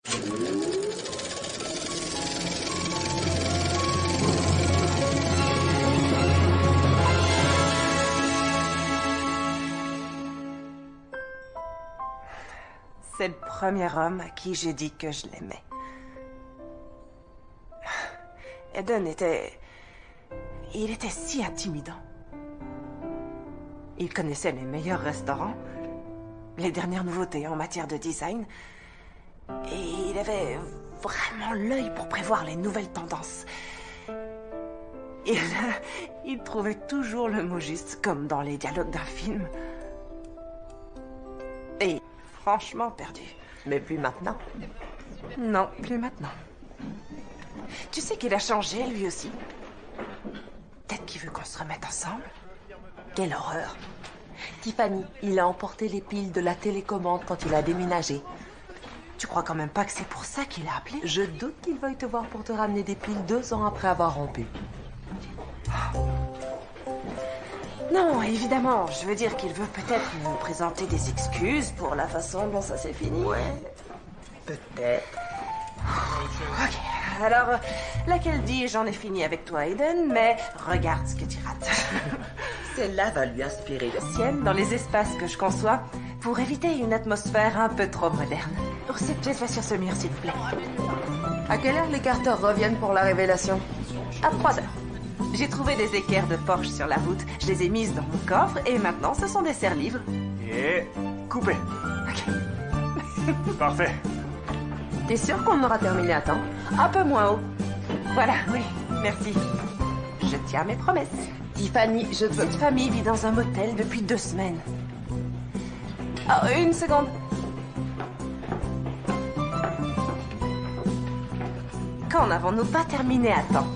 C'est le premier homme à qui j'ai dit que je l'aimais. Eden était... Il était si intimidant. Il connaissait les meilleurs restaurants, les dernières nouveautés en matière de design, et il avait vraiment l'œil pour prévoir les nouvelles tendances. Il trouvait toujours le mot juste, comme dans les dialogues d'un film. Et franchement perdu. Mais plus maintenant. Non, plus maintenant. Tu sais qu'il a changé, lui aussi. Peut-être qu'il veut qu'on se remette ensemble. Quelle horreur. Tiffany, il a emporté les piles de la télécommande quand il a déménagé. Tu crois quand même pas que c'est pour ça qu'il a appelé? Je doute qu'il veuille te voir pour te ramener des piles 2 ans après avoir rompu. Non, évidemment. Je veux dire qu'il veut peut-être nous présenter des excuses pour la façon dont ça s'est fini. Ouais, peut-être. Ok, alors, laquelle dit j'en ai fini avec toi, Aiden, mais regarde ce que tu rates. Celle-là va lui inspirer le Sienne dans les espaces que je conçois pour éviter une atmosphère un peu trop moderne. Oh, cette pièce va sur ce mur, s'il vous plaît. À quelle heure les Carter reviennent pour la révélation? À 3 heures. J'ai trouvé des équerres de Porsche sur la route. Je les ai mises dans mon coffre et maintenant ce sont des serre-livres. Et coupé. Ok. Parfait. T'es sûr qu'on aura terminé à temps? Un peu moins haut. Voilà, oui, merci. Je tiens mes promesses. Tiffany, je veux... Cette famille vit dans un motel depuis 2 semaines. Oh, une seconde. Quand n'avons-nous pas terminé à temps?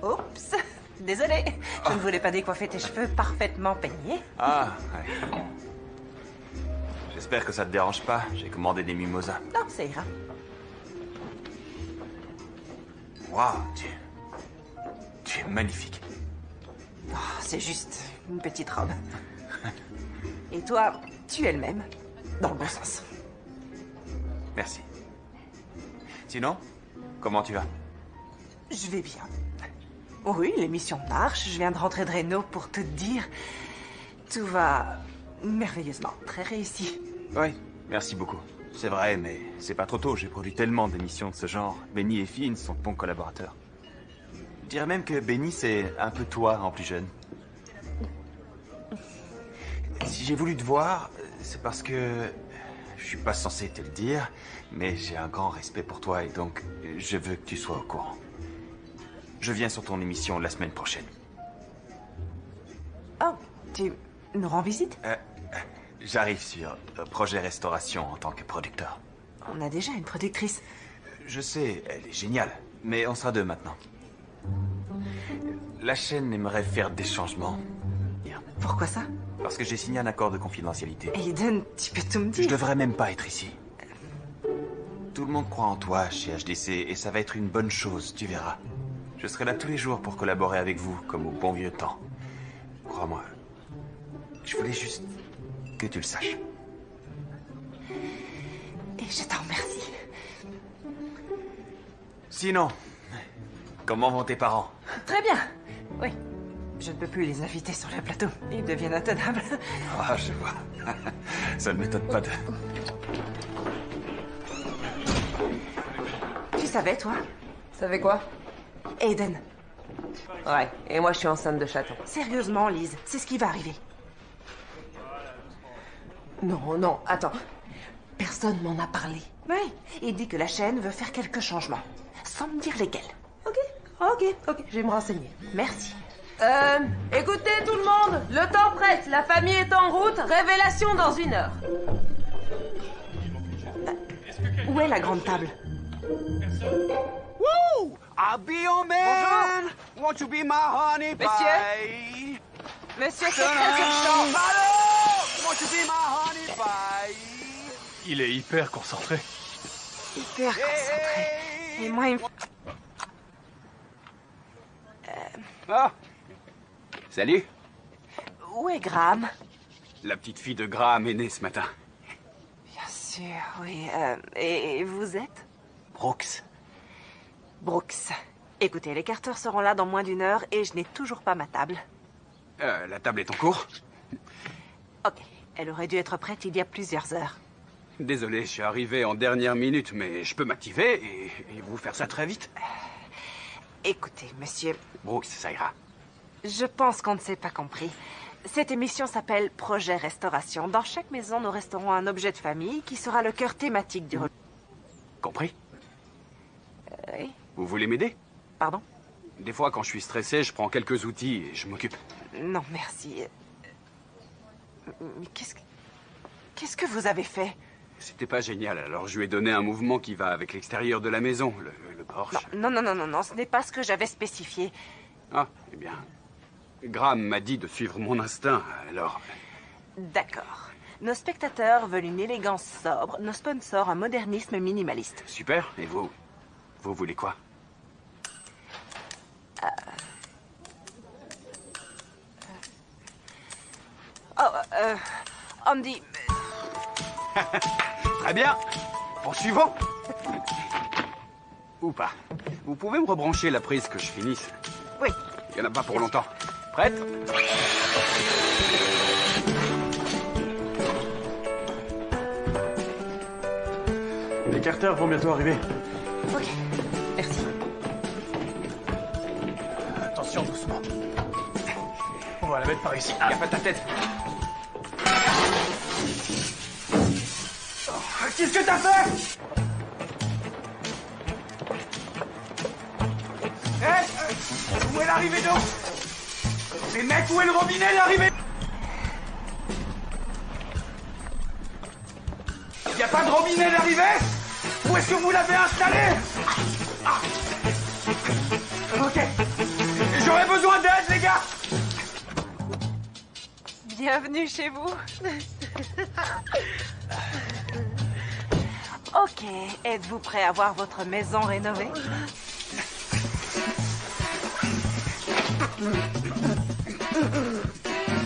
Oups, désolée. Je ne voulais pas décoiffer tes cheveux parfaitement peignés. Ah, ouais. J'espère que ça te dérange pas. J'ai commandé des mimosas. Non, ça ira. Waouh, tu es magnifique. Oh, c'est juste une petite robe. Et toi, tu es le même. Dans le bon sens. Merci. Sinon, comment tu vas? Je vais bien. Oui, l'émission marche. Je viens de rentrer de Reno pour te dire. Tout va merveilleusement. Très réussi. Oui, merci beaucoup. C'est vrai, mais c'est pas trop tôt. J'ai produit tellement d'émissions de ce genre. Benny et Finn sont de bons collaborateurs. Je dirais même que Benny, c'est un peu toi en plus jeune. Si j'ai voulu te voir, c'est parce que... Je suis pas censé te le dire, mais j'ai un grand respect pour toi et donc je veux que tu sois au courant. Je viens sur ton émission la semaine prochaine. Oh, tu nous rends visite? J'arrive sur Projet Restauration en tant que producteur. On a déjà une productrice. Je sais, elle est géniale, mais on sera 2 maintenant. La chaîne aimerait faire des changements. Pourquoi ça? Parce que j'ai signé un accord de confidentialité. Aiden, tu peux tout me dire. Je devrais même pas être ici. Tout le monde croit en toi chez HDC et ça va être une bonne chose, tu verras. Je serai là tous les jours pour collaborer avec vous, comme au bon vieux temps. Crois-moi. Je voulais juste que tu le saches. Et je t'en remercie. Sinon, comment vont tes parents? Très bien. Oui. Je ne peux plus les inviter sur le plateau. Ils deviennent intenables. Ah, je vois. Ça ne m'étonne pas de... Tu savais, toi? Savais quoi? Aiden. Ouais, et moi je suis enceinte de chaton. Sérieusement, Lise, c'est ce qui va arriver. Non, non, attends. Personne m'en a parlé. Oui, il dit que la chaîne veut faire quelques changements, sans me dire lesquels. Ok, je vais me renseigner. Merci. Écoutez tout le monde, le temps presse, la famille est en route, révélation dans 1 heure. Où est la grande table? Woo! I'll be your man. Won't you be my honey pie? Monsieur, c'est très urgent. Hello! Won't you be my honey pie? Il est hyper concentré. Hyper concentré. Et moi, il me... Ah! Salut. Où est Graham? La petite fille de Graham est née ce matin. Bien sûr, oui. Et vous êtes? Brooks. Brooks. Écoutez, les Carter seront là dans moins d'1 heure et je n'ai toujours pas ma table. La table est en cours. Ok, elle aurait dû être prête il y a plusieurs heures. Désolé, je suis arrivé en dernière minute, mais je peux m'activer et vous faire ça très vite. Écoutez, monsieur, Brooks, ça ira. je pense qu'on ne s'est pas compris. Cette émission s'appelle Projet Restauration. Dans chaque maison, nous resterons un objet de famille qui sera le cœur thématique du... Compris? Oui, Vous voulez m'aider? pardon? Des fois, quand je suis stressé, je prends quelques outils et je m'occupe. Non, merci. Mais qu'est-ce que vous avez fait? C'était pas génial, alors je lui ai donné un mouvement qui va avec l'extérieur de la maison, le porche. Non, ce n'est pas ce que j'avais spécifié. Ah, eh bien. Graham m'a dit de suivre mon instinct, alors... D'accord. Nos spectateurs veulent une élégance sobre, nos sponsors un modernisme minimaliste. Super, et vous? Vous voulez quoi? Andy, Très bien. Poursuivons. Ou pas. Vous pouvez me rebrancher la prise que je finisse? oui. Il n'y en a pas pour longtemps. Prête? Les Carter vont bientôt arriver. Ok, merci. Attention, doucement. On va la mettre par ici. Gaffe à ta tête. Qu'est-ce que t'as fait? Où est l'arrivée d'eau? Les mecs, où est le robinet, l'arrivée? Y a pas de robinet d'arrivée? Où est-ce que vous l'avez installé? Ok. J'aurais besoin d'aide, les gars. Bienvenue chez vous. Ok, êtes-vous prêt à voir votre maison rénovée?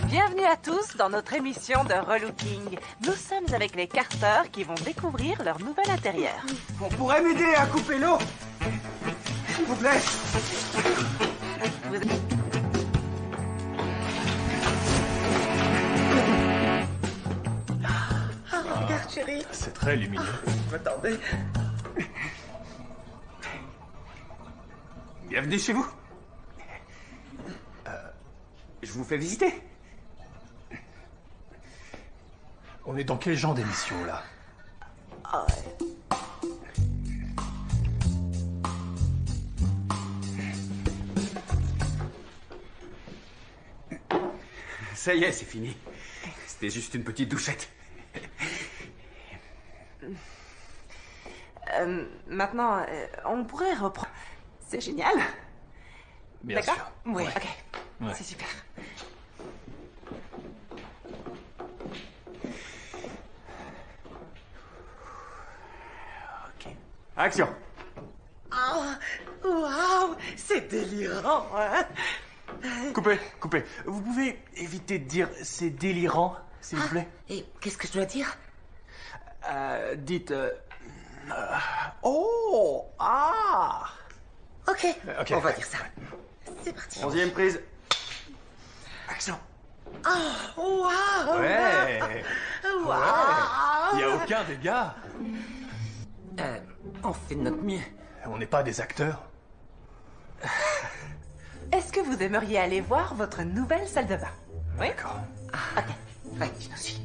Bienvenue à tous dans notre émission de relooking. Nous sommes avec les Carter qui vont découvrir leur nouvel intérieur. On pourrait m'aider à couper l'eau? S'il vous plaît. Regarde, chérie. C'est très lumineux. Attendez. Bienvenue chez vous. Je vous fais visiter. On est dans quel genre d'émission, là? Ça y est, c'est fini. C'était juste une petite douchette. Maintenant, on pourrait reprendre. C'est génial. Bien D'accord? sûr. Oui, Ouais. ok. Ouais. C'est super. Ok. Action. Waouh, c'est délirant, hein? Coupez. Vous pouvez éviter de dire c'est délirant, s'il vous plaît? Et qu'est-ce que je dois dire? Dites... oh! Ah! Ok, Ok. on va dire ça. C'est parti. 11e prise. Action. Waouh! Ouais! Waouh! Il n'y a aucun dégât. On fait de notre mieux. On n'est pas des acteurs. Est-ce que vous aimeriez aller voir votre nouvelle salle de bain? Oui? D'accord. Ouais, je nous suis.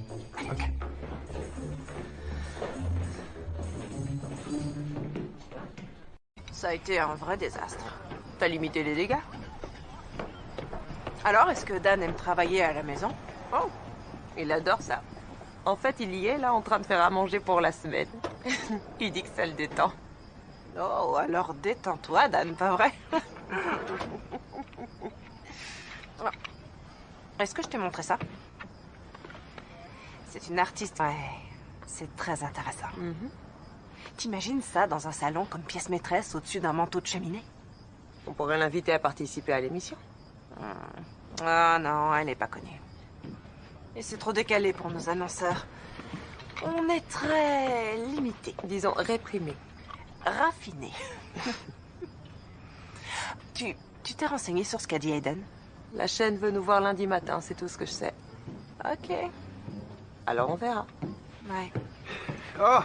Ok. ça a été un vrai désastre. T'as limité les dégâts. Alors, est-ce que Dan aime travailler à la maison? Oh, il adore ça. En fait, il y est là en train de faire à manger pour la semaine. Il dit que ça le détend. Oh, alors détends-toi, Dan, pas vrai? Est-ce que je t'ai montré ça? C'est une artiste. Ouais, c'est très intéressant. T'imagines ça dans un salon comme pièce maîtresse au-dessus d'un manteau de cheminée? On pourrait l'inviter à participer à l'émission. Ah non, elle n'est pas connue. Et c'est trop décalé pour nos annonceurs. On est très limité. Disons réprimé. Raffiné. Tu t'es renseigné sur ce qu'a dit Aiden? La chaîne veut nous voir lundi matin, c'est tout ce que je sais. Ok. Alors on verra. Ouais. Oh,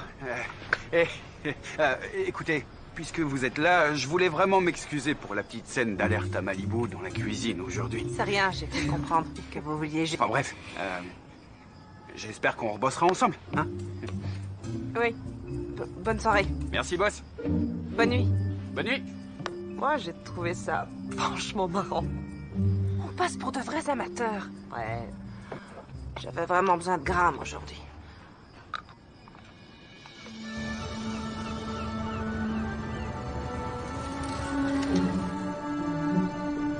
écoutez, puisque vous êtes là, je voulais vraiment m'excuser pour la petite scène d'alerte à Malibu dans la cuisine aujourd'hui. C'est rien, j'ai fait comprendre que vous vouliez... Enfin bref, j'espère qu'on rebossera ensemble, hein? Oui. Bonne soirée. Merci, boss. Bonne nuit. Bonne nuit. Moi, j'ai trouvé ça franchement marrant. On passe pour de vrais amateurs. Ouais. J'avais vraiment besoin de grammes aujourd'hui.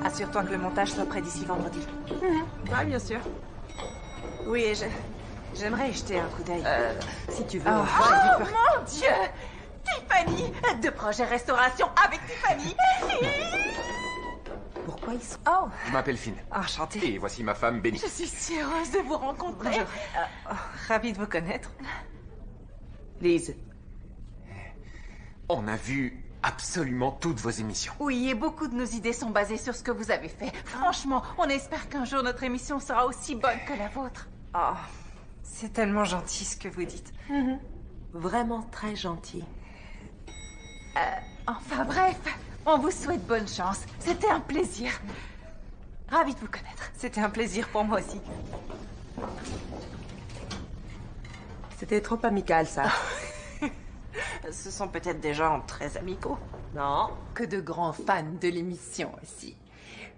Assure-toi que le montage soit prêt d'ici vendredi. Ouais, bien sûr. Oui, et j'aimerais y jeter un coup d'œil. Si tu veux. Oh, mon Dieu! Tiffany! De projet restauration avec Tiffany! Pourquoi ils sont... Oh! Je m'appelle Finn. Enchantée. Et voici ma femme, Benny. Je suis si heureuse de vous rencontrer. Ravie de vous connaître. Lise. On a vu absolument toutes vos émissions. Oui, et beaucoup de nos idées sont basées sur ce que vous avez fait. Franchement, on espère qu'un jour notre émission sera aussi bonne que la vôtre. Oh, c'est tellement gentil ce que vous dites. Vraiment très gentil. Enfin bref, on vous souhaite bonne chance. C'était un plaisir. Ravie de vous connaître. C'était un plaisir pour moi aussi. C'était trop amical, ça. Ce sont peut-être des gens très amicaux. Non. Que de grands fans de l'émission aussi.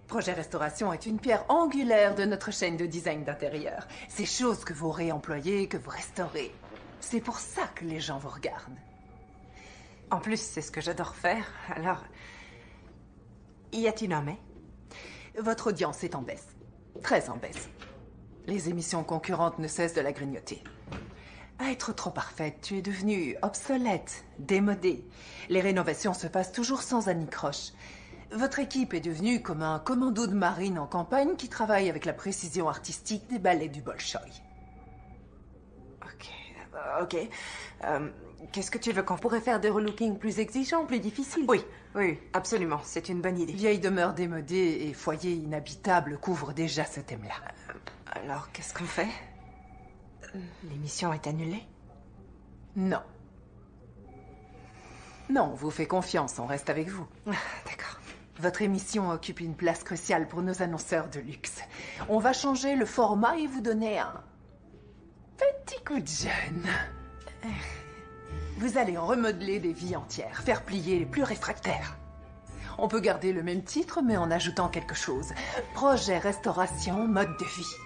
Projet Restauration est une pierre angulaire de notre chaîne de design d'intérieur. Ces choses que vous réemployez, que vous restaurez. C'est pour ça que les gens vous regardent. En plus, c'est ce que j'adore faire. Alors, y a-t-il un mais? Votre audience est en baisse. Très en baisse. Les émissions concurrentes ne cessent de la grignoter. À être trop parfaite, tu es devenue obsolète, démodée. Les rénovations se passent toujours sans anicroche. Votre équipe est devenue comme un commando de marine en campagne qui travaille avec la précision artistique des ballets du Bolchoï. Ok. Qu'est-ce que tu veux qu'on... Pourrait faire des relooking plus exigeants, plus difficiles. Oui, absolument. C'est une bonne idée. Vieille demeure démodée et foyer inhabitable couvrent déjà ce thème-là. Alors, qu'est-ce qu'on fait? L'émission est annulée? Non. Non, on vous fait confiance, on reste avec vous. D'accord. Votre émission occupe une place cruciale pour nos annonceurs de luxe. On va changer le format et vous donner un petit coup de jeune. Vous allez en remodeler des vies entières, faire plier les plus réfractaires. On peut garder le même titre, mais en ajoutant quelque chose. Projet Restauration, mode de vie.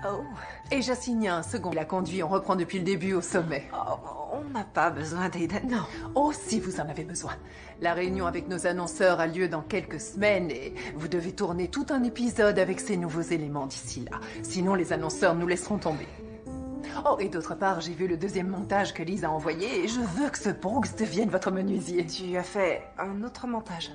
Oh. Et j'assigne un second. Il a conduit, on reprend depuis le début au sommet. Oh, on n'a pas besoin d'Aiden. Non. Oh, si vous en avez besoin. La réunion avec nos annonceurs a lieu dans quelques semaines et vous devez tourner tout un épisode avec ces nouveaux éléments d'ici là. Sinon, les annonceurs nous laisseront tomber. Oh, et d'autre part, j'ai vu le deuxième montage que Lise a envoyé et je veux que ce Brooks devienne votre menuisier. Tu as fait un autre montage?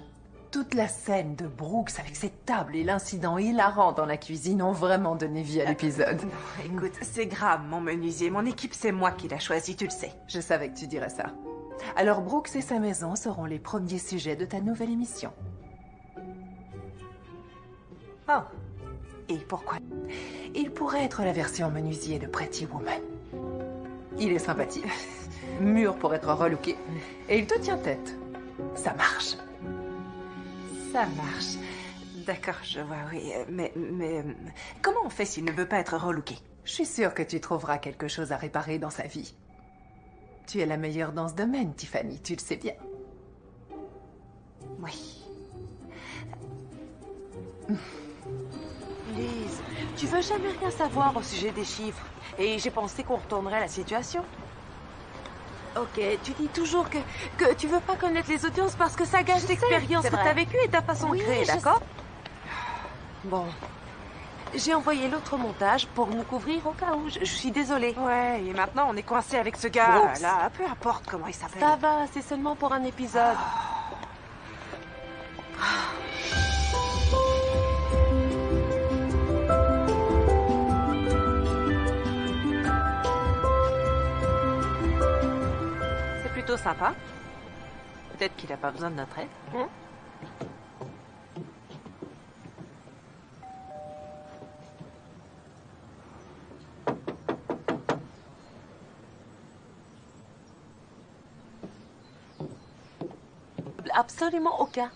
Toute la scène de Brooks avec cette table et l'incident hilarant dans la cuisine ont vraiment donné vie à l'épisode. Écoute, c'est grave, mon menuisier. Mon équipe, c'est moi qui l'a choisi, tu le sais. Je savais que tu dirais ça. Alors Brooks et sa maison seront les premiers sujets de ta nouvelle émission. Oh. Et pourquoi? Il pourrait être la version menuisier de Pretty Woman. Il est sympathique, mûr pour être relooké, et il te tient tête. Ça marche. Ça marche. D'accord, je vois, oui. Mais comment on fait s'il ne veut pas être relooké? Je suis sûre que tu trouveras quelque chose à réparer dans sa vie. Tu es la meilleure dans ce domaine, Tiffany, tu le sais bien. Oui. Lise, tu veux jamais rien savoir au sujet des chiffres. Et j'ai pensé qu'on retournerait la situation. Ok, tu dis toujours que tu veux pas connaître les audiences parce que ça gâche l'expérience que t'as vécue et ta façon de créer, d'accord? Bon. J'ai envoyé l'autre montage pour nous couvrir au cas où. Je suis désolée. Ouais, et maintenant on est coincé avec ce gars. Brooks. Là, peu importe comment il s'appelle. Ça va, c'est seulement pour un épisode. C'est plutôt sympa. Peut-être qu'il a pas besoin de notre aide. Absolument aucun.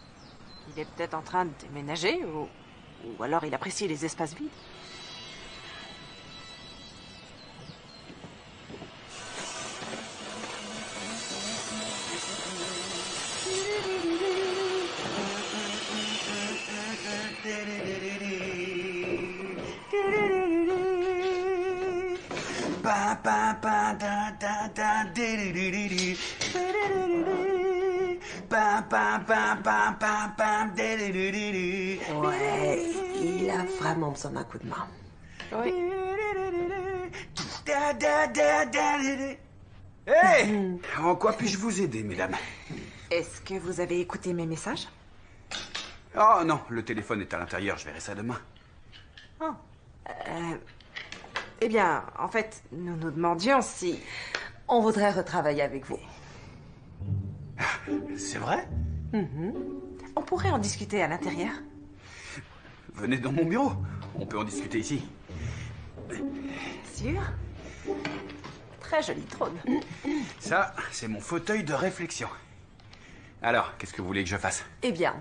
Il est peut-être en train de déménager ou alors il apprécie les espaces vides. Ouais, il a vraiment besoin d'un coup de main. Oui. Hey! En quoi puis-je vous aider, mesdames? Est-ce que vous avez écouté mes messages? Oh non, le téléphone est à l'intérieur, je verrai ça demain. Eh bien, en fait, nous nous demandions si... On voudrait retravailler avec vous. C'est vrai? On pourrait en discuter à l'intérieur. Venez dans mon bureau, on peut en discuter ici. Sûr? Très joli trône. Ça, c'est mon fauteuil de réflexion. Alors, qu'est-ce que vous voulez que je fasse? Eh bien,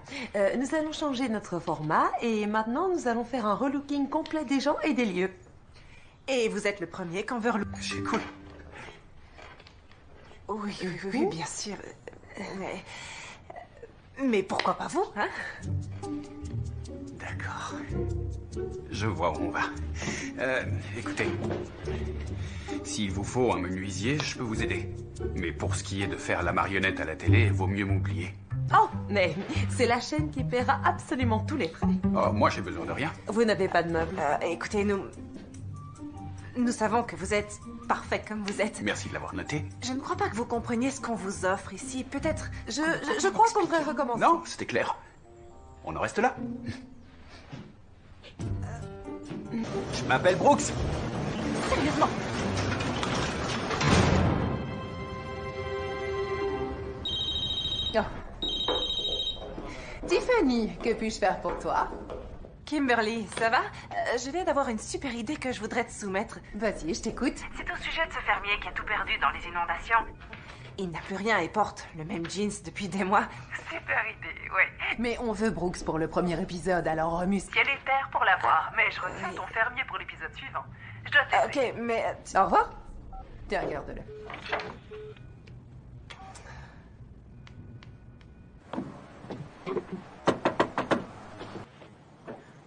nous allons changer notre format et maintenant nous allons faire un relooking complet des gens et des lieux. Et vous êtes le premier qu'on veut relooker. C'est cool. Oui, bien sûr. Mais pourquoi pas vous, hein? D'accord. Je vois où on va. Écoutez, s'il vous faut un menuisier, je peux vous aider. Mais pour ce qui est de faire la marionnette à la télé, vaut mieux m'oublier. Oh, mais c'est la chaîne qui paiera absolument tous les frais. Oh, moi j'ai besoin de rien. Vous n'avez pas de meubles. Écoutez, nous savons que vous êtes parfait comme vous êtes. Merci de l'avoir noté. Je ne crois pas que vous compreniez ce qu'on vous offre ici. Peut-être... Je crois qu'on devrait recommencer. Non, c'était clair. On en reste là. Je m'appelle Brooks. Sérieusement. Tiffany, que puis-je faire pour toi? Kimberly, ça va? Je viens d'avoir une super idée que je voudrais te soumettre. Vas-y, je t'écoute. C'est au sujet de ce fermier qui a tout perdu dans les inondations. Il n'a plus rien et porte le même jeans depuis des mois. Super idée, oui. Mais on veut Brooks pour le premier épisode, alors remue-toi. Quel est terre pour l'avoir, mais je retiens ton fermier pour l'épisode suivant. Je dois t'aider. Ok, mais... Au revoir. Tiens, regarde-le.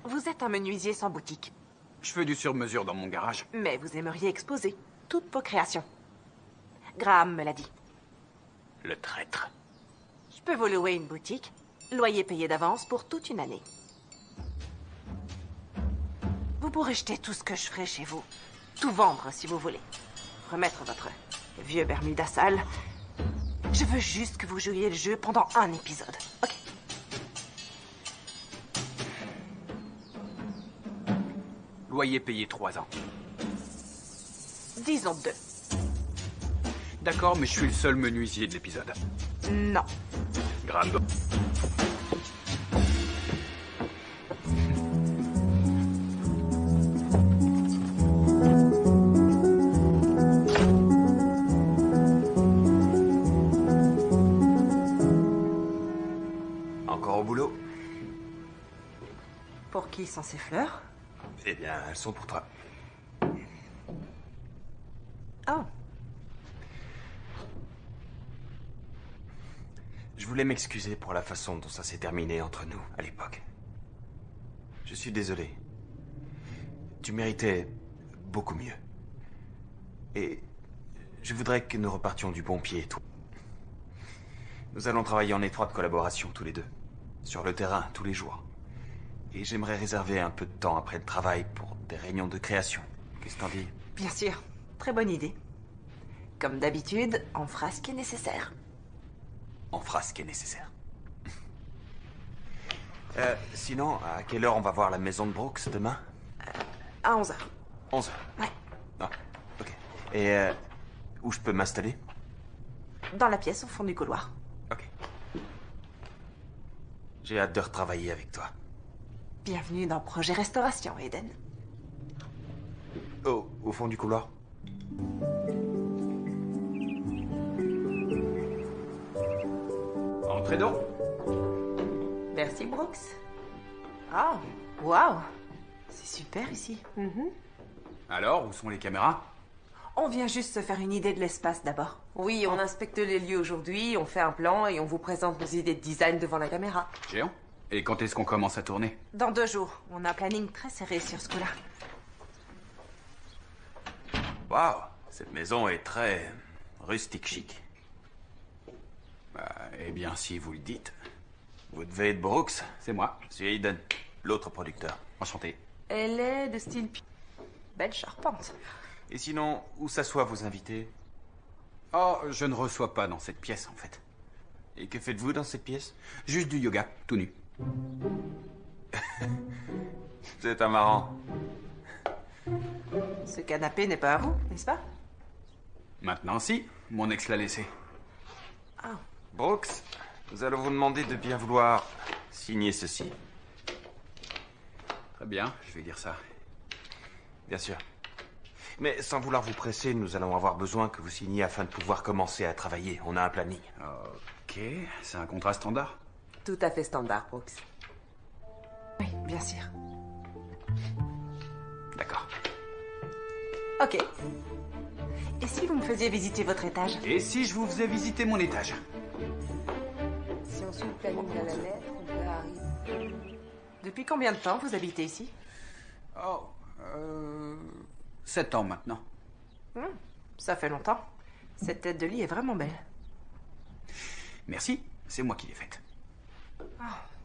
Vous êtes un menuisier sans boutique, Je fais du sur-mesure dans mon garage. mais vous aimeriez exposer toutes vos créations. Graham me l'a dit. Le traître. Je peux vous louer une boutique, loyer payé d'avance pour toute une année. Vous pourrez jeter tout ce que je ferai chez vous. Tout vendre si vous voulez. Remettre votre vieux Bermuda sale. Je veux juste que vous jouiez le jeu pendant un épisode, ok? Loyer payé 3 ans. Disons 2. D'accord, mais je suis le seul menuisier de l'épisode. Non. Grande. Encore au boulot? Pour qui sont ces fleurs? Eh bien, elles sont pour toi. Oh. Je voulais m'excuser pour la façon dont ça s'est terminé entre nous à l'époque. Je suis désolé. Tu méritais beaucoup mieux. Et je voudrais que nous repartions du bon pied, toi. Nous allons travailler en étroite collaboration tous les deux. Sur le terrain, tous les jours. Et j'aimerais réserver un peu de temps après le travail pour des réunions de création. Qu'est-ce que t'en dis? Bien sûr, très bonne idée. Comme d'habitude, on fera ce qui est nécessaire. On fera ce qui est nécessaire. Sinon, à quelle heure on va voir la maison de Brooks demain? À 11h. 11h. Ouais. Ah, ok. Et où je peux m'installer? Dans la pièce, au fond du couloir. Ok. J'ai hâte de retravailler avec toi. Bienvenue dans Projet Restauration, Eden. Oh, au fond du couloir? Entrez donc. Merci, Brooks. Oh, waouh. C'est super ici. Alors, où sont les caméras? On vient juste se faire une idée de l'espace d'abord. Oui, on inspecte les lieux aujourd'hui, on fait un plan et on vous présente nos idées de design devant la caméra. Géant. Et quand est-ce qu'on commence à tourner? Dans 2 jours. On a un planning très serré sur ce coup-là. Waouh, cette maison est très rustique chic. Eh bien, si vous le dites. Vous devez être Brooks? C'est moi. Je suis Aiden, l'autre producteur. Enchanté. Elle est de style... Belle charpente. Et sinon, où s'assoient vos invités? Oh, je ne reçois pas dans cette pièce, en fait. Et que faites-vous dans cette pièce? Juste du yoga, tout nu. C'est un marrant. Ce canapé n'est pas à vous, n'est-ce pas? Maintenant, si. Mon ex l'a laissé. Brooks, nous allons vous demander de bien vouloir signer ceci. Très bien, je vais dire ça. Bien sûr. Mais sans vouloir vous presser, nous allons avoir besoin que vous signiez afin de pouvoir commencer à travailler. On a un planning. Ok, c'est un contrat standard? Tout à fait standard, Brooks. Oui, bien sûr. D'accord. Ok. Et si vous me faisiez visiter votre étage? Et si je vous faisais visiter mon étage? Si on suit le planning à la lettre, on peut arriver... Depuis combien de temps vous habitez ici? Oh, 7 ans maintenant. Ça fait longtemps. Cette tête de lit est vraiment belle. Merci, c'est moi qui l'ai faite.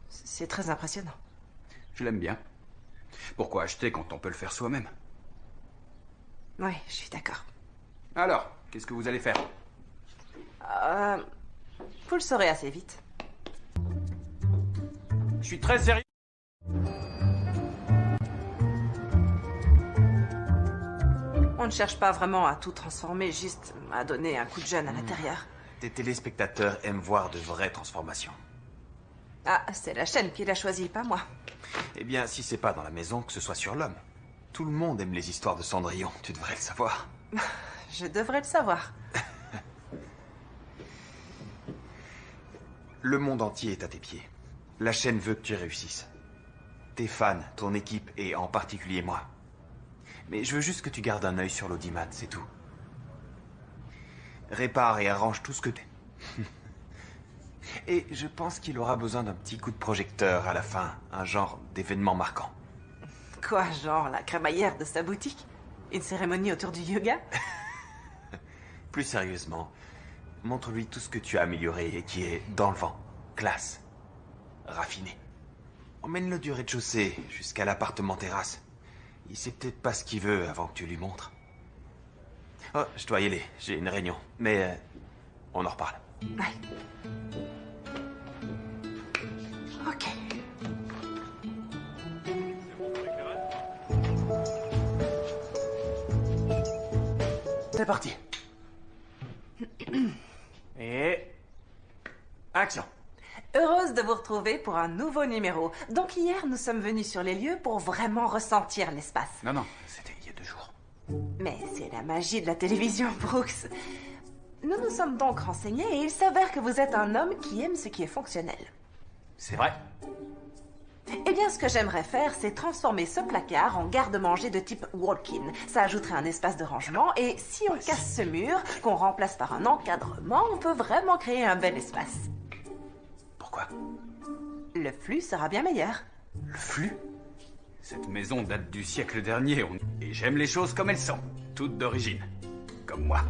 C'est très impressionnant. Je l'aime bien. Pourquoi acheter quand on peut le faire soi-même? Oui, je suis d'accord. Alors, qu'est-ce que vous allez faire? Vous le saurez assez vite. Je suis très sérieux. On ne cherche pas vraiment à tout transformer, juste à donner un coup de jeune à l'intérieur. Tes téléspectateurs aiment voir de vraies transformations. Ah, c'est la chaîne qui l'a choisi, pas moi. Eh bien, si c'est pas dans la maison, que ce soit sur l'homme. Tout le monde aime les histoires de Cendrillon, tu devrais le savoir. Je devrais le savoir. Le monde entier est à tes pieds. La chaîne veut que tu réussisses. Tes fans, ton équipe et en particulier moi. Mais je veux juste que tu gardes un œil sur l'audimat, c'est tout. Répare et arrange tout ce que t'es. Et je pense qu'il aura besoin d'un petit coup de projecteur à la fin, un genre d'événement marquant. Quoi, genre la crémaillère de sa boutique? Une cérémonie autour du yoga? Plus sérieusement, montre-lui tout ce que tu as amélioré et qui est dans le vent, classe, raffiné. Emmène-le du rez-de-chaussée jusqu'à l'appartement terrasse. Il sait peut-être pas ce qu'il veut avant que tu lui montres. Oh, je dois y aller, j'ai une réunion. Mais on en reparle. Ouais. Ok. C'est parti. Et... action. Heureuse de vous retrouver pour un nouveau numéro. Donc hier, nous sommes venus sur les lieux pour vraiment ressentir l'espace. Non, c'était il y a 2 jours. Mais c'est la magie de la télévision, Brooks. Nous nous sommes donc renseignés et il s'avère que vous êtes un homme qui aime ce qui est fonctionnel. C'est vrai. Eh bien, ce que j'aimerais faire, c'est transformer ce placard en garde-manger de type walk-in. Ça ajouterait un espace de rangement et si on casse ce mur, qu'on remplace par un encadrement, on peut vraiment créer un bel espace. Pourquoi? Le flux sera bien meilleur. Le flux? Cette maison date du siècle dernier, et j'aime les choses comme elles sont, toutes d'origine. Comme moi.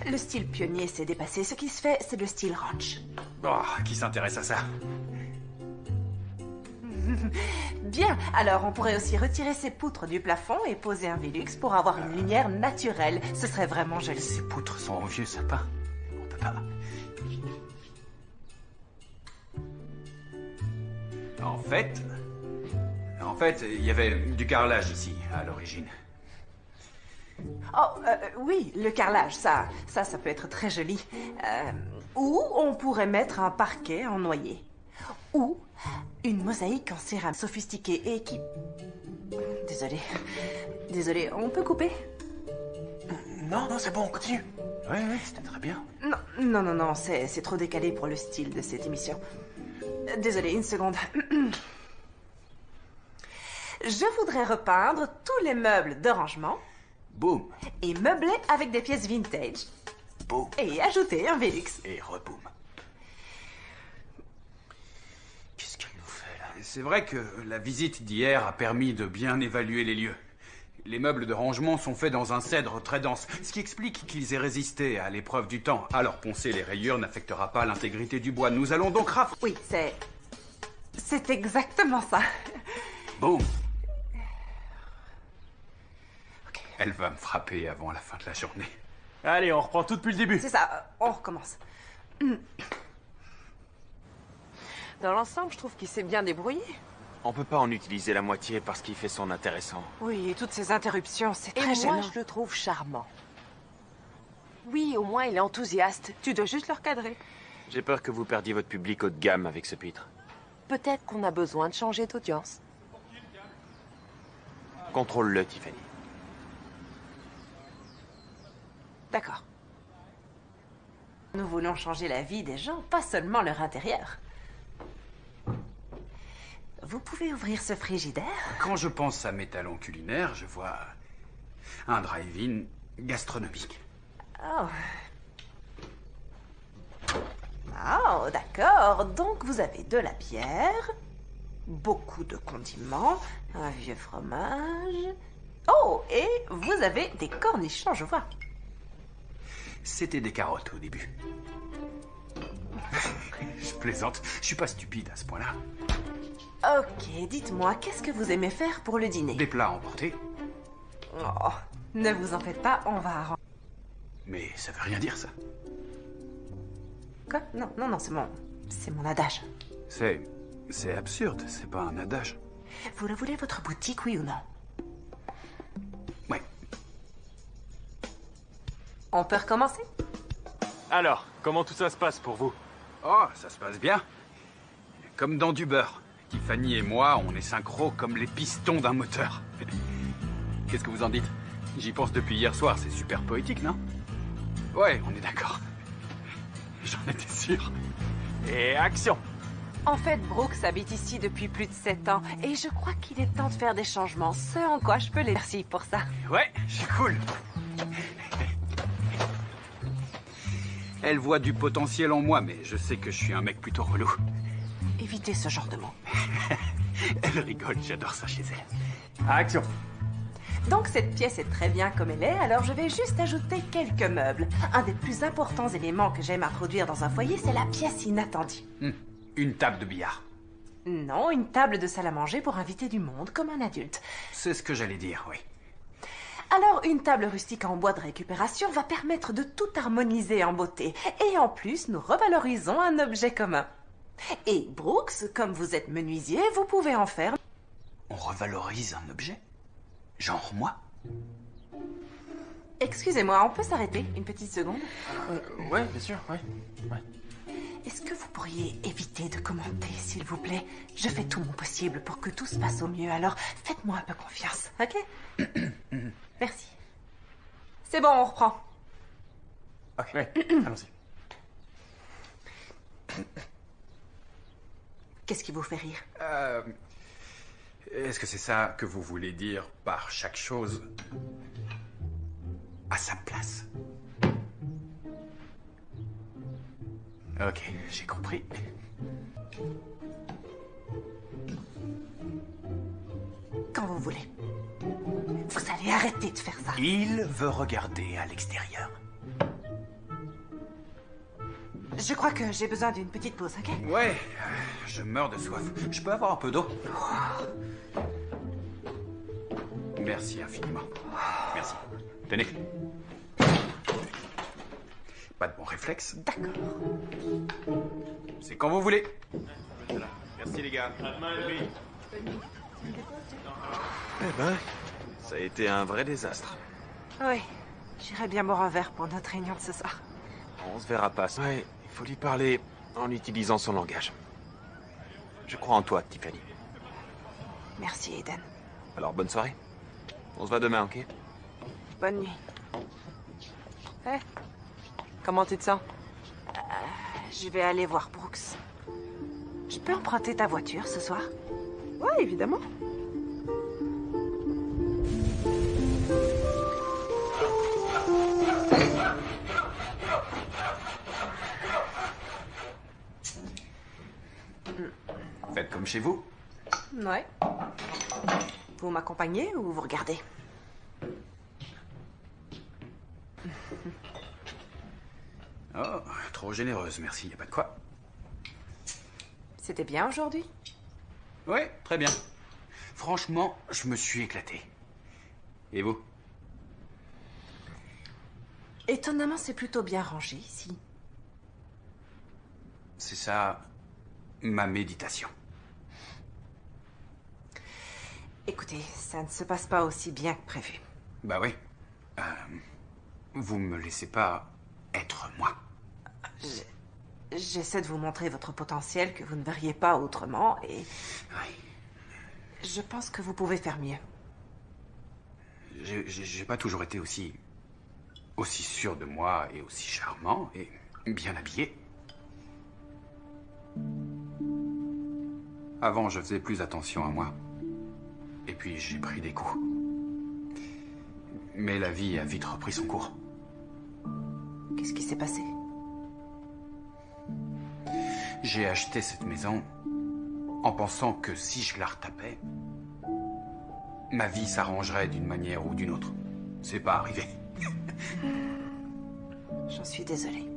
Le style pionnier s'est dépassé. Ce qui se fait, c'est le style ranch. Oh, qui s'intéresse à ça? Bien, alors on pourrait aussi retirer ces poutres du plafond et poser un Velux pour avoir une lumière naturelle. Ce serait vraiment joli. Ces poutres sont en vieux sapin. On peut pas. En fait, il y avait du carrelage ici, à l'origine. Oh, oui, le carrelage, ça peut être très joli. Ou on pourrait mettre un parquet en noyer. Ou une mosaïque en céramique sophistiquée et qui... Désolé, on peut couper? Non, c'est bon, on continue. Ouais, c'était très bien. Non, c'est trop décalé pour le style de cette émission. Désolé, une seconde. Je voudrais repeindre tous les meubles de rangement. Boum. Et meubler avec des pièces vintage. Boum. Et ajouter un Velux. Et reboum. Qu'est-ce qu'elle nous fait, là? C'est vrai que la visite d'hier a permis de bien évaluer les lieux. Les meubles de rangement sont faits dans un cèdre très dense, ce qui explique qu'ils aient résisté à l'épreuve du temps. Alors poncer les rayures n'affectera pas l'intégrité du bois. Nous allons donc Oui, c'est exactement ça. Boum. Okay. Elle va me frapper avant la fin de la journée. Allez, on reprend tout depuis le début. C'est ça, on recommence. Dans l'ensemble, je trouve qu'il s'est bien débrouillé. On peut pas en utiliser la moitié parce qu'il fait son intéressant. Oui, et toutes ces interruptions, c'est Et très gênant. moi, je le trouve charmant. Oui, au moins, il est enthousiaste. Tu dois juste le recadrer. J'ai peur que vous perdiez votre public haut de gamme avec ce pitre. Peut-être qu'on a besoin de changer d'audience. Contrôle-le, Tiffany. D'accord. Nous voulons changer la vie des gens, pas seulement leur intérieur. Vous pouvez ouvrir ce frigidaire? Quand je pense à mes talents culinaires, je vois un drive-in gastronomique. Oh, d'accord. Donc vous avez de la bière, beaucoup de condiments, un vieux fromage. Oh, et vous avez des cornichons, je vois. C'était des carottes au début. Je plaisante, je suis pas stupide à ce point-là. Ok, dites-moi, qu'est-ce que vous aimez faire pour le dîner? Des plats emportés. Oh, ne vous en faites pas, on va arranger. Mais ça veut rien dire, ça. Quoi? Non, c'est mon adage. C'est absurde, c'est pas un adage. Vous le voulez, votre boutique, oui ou non? Ouais. On peut recommencer? Alors, comment tout ça se passe pour vous? Oh, ça se passe bien. Comme dans du beurre. Tiffany et moi, on est synchro comme les pistons d'un moteur. Qu'est-ce que vous en dites? J'y pense depuis hier soir, c'est super poétique, non? Ouais, on est d'accord. J'en étais sûr. Et action! En fait, Brooks habite ici depuis plus de 7 ans et je crois qu'il est temps de faire des changements. Ce en quoi je peux les remercier pour ça. Ouais, c'est cool. Elle voit du potentiel en moi, mais je sais que je suis un mec plutôt relou. Évitez ce genre de mots. Elle rigole, j'adore ça chez elle. Action! Donc cette pièce est très bien comme elle est, alors je vais juste ajouter quelques meubles. Un des plus importants éléments que j'aime introduire dans un foyer, c'est la pièce inattendue. Une table de billard. Non, une table de salle à manger pour inviter du monde, comme un adulte. C'est ce que j'allais dire, oui. Alors, une table rustique en bois de récupération va permettre de tout harmoniser en beauté. Et en plus, nous revalorisons un objet commun. Et Brooks, comme vous êtes menuisier, vous pouvez en faire... On revalorise un objet? Genre moi? Excusez-moi, on peut s'arrêter une petite seconde? Ouais, bien sûr, ouais. Est-ce que vous pourriez éviter de commenter, s'il vous plaît? Je fais tout mon possible pour que tout se passe au mieux, alors faites-moi un peu confiance, ok? Merci. C'est bon, on reprend. Ok, ouais, allons-y. Qu'est-ce qui vous fait rire? Est-ce que c'est ça que vous voulez dire par chaque chose à sa place? Ok, j'ai compris. Quand vous voulez. Vous allez arrêter de faire ça. Il veut regarder à l'extérieur. Je crois que j'ai besoin d'une petite pause, ok? Ouais, je meurs de soif. Je peux avoir un peu d'eau? Merci infiniment. Merci. Tenez. Pas de bon réflexe. D'accord. C'est quand vous voulez. Merci les gars. Eh ben, ça a été un vrai désastre. Oui, j'irai bien boire un verre pour notre réunion de ce soir. On se verra pas. Ouais, il faut lui parler en utilisant son langage. Je crois en toi, Tiffany. Merci, Aiden. Alors, bonne soirée. On se voit demain, ok? Bonne nuit. Comment tu te sens? Je vais aller voir Brooks. Je peux emprunter ta voiture ce soir? Ouais, évidemment. Faites comme chez vous. Ouais. Vous m'accompagnez ou vous regardez? Oh, trop généreuse, merci, y a pas de quoi. C'était bien aujourd'hui? Ouais, très bien. Franchement, je me suis éclaté. Et vous? Étonnamment, c'est plutôt bien rangé ici. C'est ça, ma méditation. Écoutez, ça ne se passe pas aussi bien que prévu. Bah oui. Vous me laissez pas être moi. J'essaie de vous montrer votre potentiel que vous ne verriez pas autrement et... Oui. Je pense que vous pouvez faire mieux. J'ai pas toujours été aussi sûr de moi et aussi charmant et bien habillé. Avant, je faisais plus attention à moi. Et puis, j'ai pris des coups. Mais la vie a vite repris son cours. Qu'est-ce qui s'est passé? J'ai acheté cette maison en pensant que si je la retapais, ma vie s'arrangerait d'une manière ou d'une autre. C'est pas arrivé. J'en suis désolée.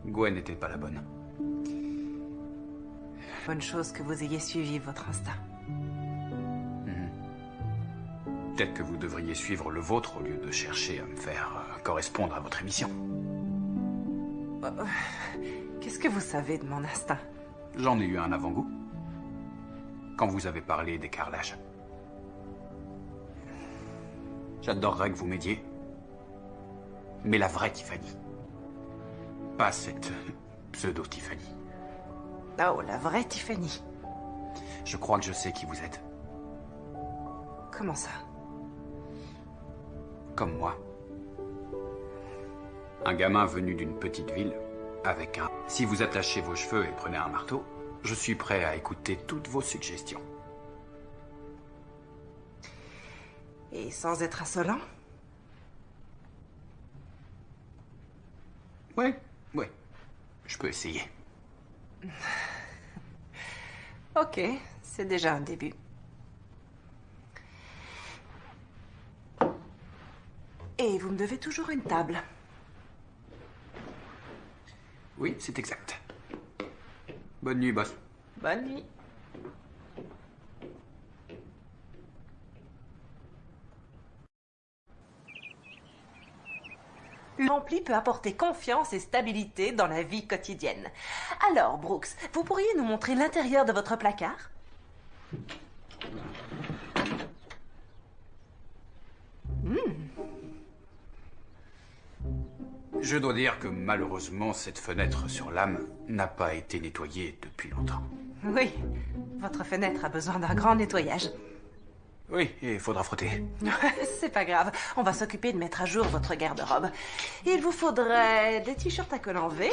Gwen n'était pas la bonne. Bonne chose que vous ayez suivi votre instinct. Peut-être que vous devriez suivre le vôtre au lieu de chercher à me faire correspondre à votre émission. Qu'est-ce que vous savez de mon instinct? J'en ai eu un avant-goût. Quand vous avez parlé des carrelages. J'adorerais que vous m'aidiez. Mais la vraie Tiffany. Pas cette pseudo-Tiffany. Oh, la vraie Tiffany. Je crois que je sais qui vous êtes. Comment ça? Comme moi. Un gamin venu d'une petite ville, avec un... Si vous attachez vos cheveux et prenez un marteau, je suis prêt à écouter toutes vos suggestions. Et sans être insolent? Ouais. Je peux essayer. Ok, c'est déjà un début. Et vous me devez toujours une table. Oui, c'est exact. Bonne nuit, boss. Bonne nuit. L'ampli peut apporter confiance et stabilité dans la vie quotidienne. Alors, Brooks, vous pourriez nous montrer l'intérieur de votre placard? Je dois dire que malheureusement, cette fenêtre sur l'âme n'a pas été nettoyée depuis longtemps. Oui, votre fenêtre a besoin d'un grand nettoyage. Oui, et il faudra frotter. C'est pas grave, on va s'occuper de mettre à jour votre garde-robe. Il vous faudrait des t-shirts à col en V,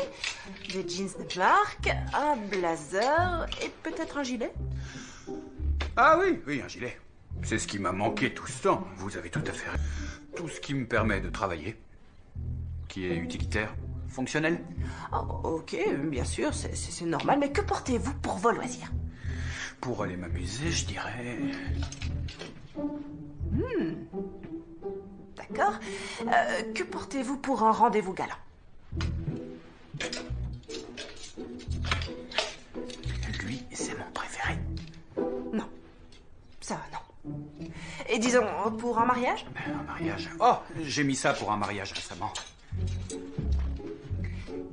des jeans de marque, un blazer et peut-être un gilet. Ah oui, un gilet. C'est ce qui m'a manqué tout ce temps. Vous avez tout à fait raison. Tout ce qui me permet de travailler, qui est utilitaire, Fonctionnel? Oh, ok, bien sûr, c'est normal, mais que portez-vous pour vos loisirs? Pour aller m'amuser, je dirais... D'accord. Que portez-vous pour un rendez-vous galant? Lui, c'est mon préféré. Non. Ça, non. Et disons, pour un mariage? Un mariage... Oh, j'ai mis ça pour un mariage récemment.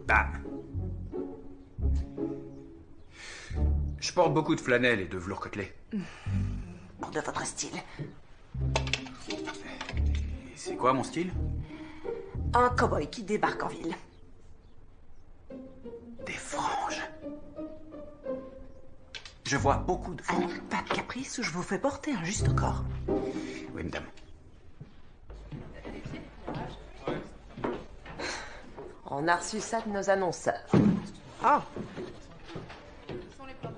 Bam. Je porte beaucoup de flanelle et de velours côtelé. Pour de votre style. Et c'est quoi mon style? Un cow-boy qui débarque en ville. Des franges. Je vois beaucoup de franges. Alors, pas de caprice ou je vous fais porter un juste au corps. Oui, madame. On a reçu ça de nos annonceurs. Oh.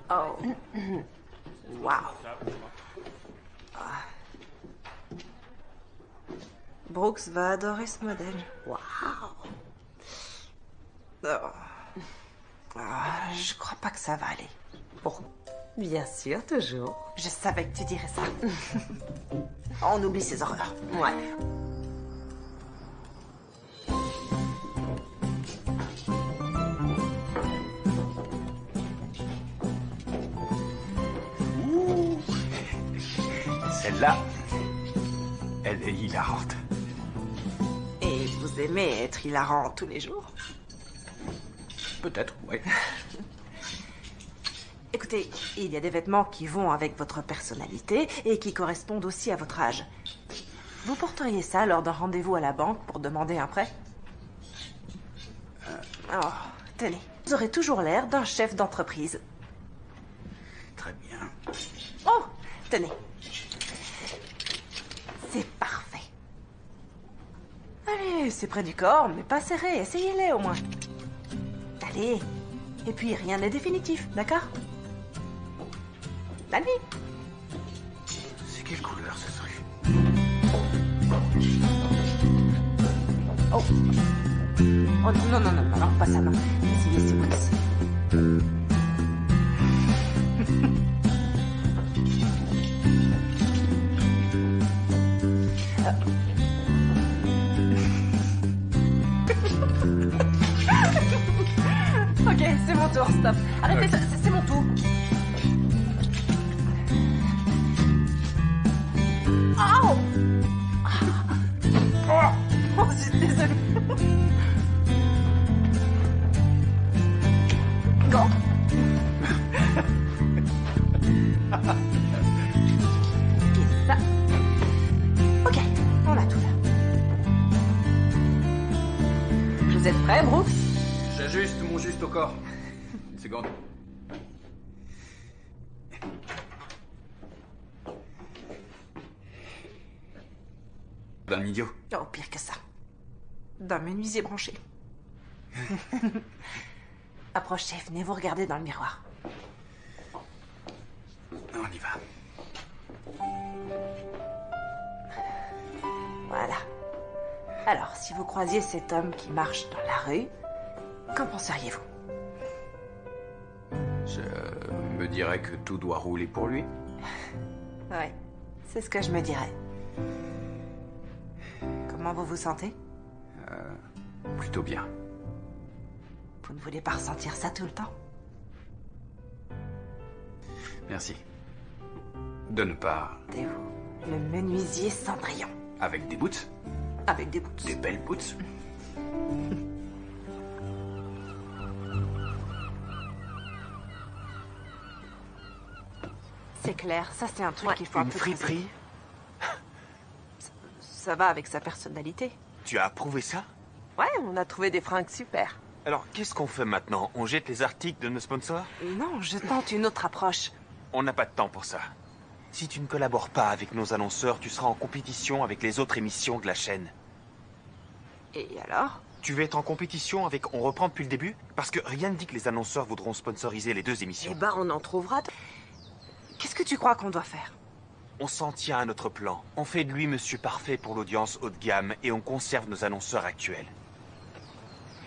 Oh. Waouh. Ah. Brooks va adorer ce modèle. Waouh. Oh. Ah, je crois pas que ça va aller. Bon, bien sûr, toujours. Je savais que tu dirais ça. On oublie ces horreurs. Ouais. Celle-là, elle est hilarante. Et vous aimez être hilarant tous les jours? Peut-être, oui. Écoutez, il y a des vêtements qui vont avec votre personnalité et qui correspondent aussi à votre âge. Vous porteriez ça lors d'un rendez-vous à la banque pour demander un prêt? Oh, tenez. Vous aurez toujours l'air d'un chef d'entreprise. Très bien. Oh, tenez. C'est parfait. Allez, c'est près du corps, mais pas serré. Essayez-les au moins. Allez. Et puis, rien n'est définitif, d'accord? Allez. C'est quelle couleur ce truc? Oh. Oh non, non, non, non, non, pas ça, non. Essayez, c'est Brooks. Ok, c'est mon tour, stop. Arrêtez, Ok. c'est mon tour. Oh, oh, je suis désolée. Go. Et ça. Ok, on a tout là. Vous êtes prêts, Brooks? J'ajuste mon juste au corps. Une seconde. D'un idiot. Oh, pire que ça. D'un menuisier branché. Approchez, venez vous regarder dans le miroir. On y va. Voilà. Alors, si vous croisiez cet homme qui marche dans la rue, qu'en penseriez-vous? Je me dirais que tout doit rouler pour lui. Ouais, c'est ce que je me dirais. Comment vous vous sentez? Plutôt bien. Vous ne voulez pas ressentir ça tout le temps? Merci. De ne pas... C'est vous, le menuisier Cendrillon. Avec des boots. Avec des boots. Des belles boots. C'est clair, ça c'est un truc qu'il faut un Une peu creuser. friperie? Ça va avec sa personnalité. Tu as approuvé ça? Ouais, on a trouvé des fringues super. Alors, qu'est-ce qu'on fait maintenant? On jette les articles de nos sponsors? Non, je tente une autre approche. On n'a pas de temps pour ça. Si tu ne collabores pas avec nos annonceurs, tu seras en compétition avec les autres émissions de la chaîne. Et alors? Tu veux être en compétition avec On reprend depuis le début? Parce que rien ne dit que les annonceurs voudront sponsoriser les deux émissions. Eh ben, on en trouvera. Qu'est-ce que tu crois qu'on doit faire? On s'en tient à notre plan. On fait de lui Monsieur Parfait pour l'audience haut de gamme et on conserve nos annonceurs actuels.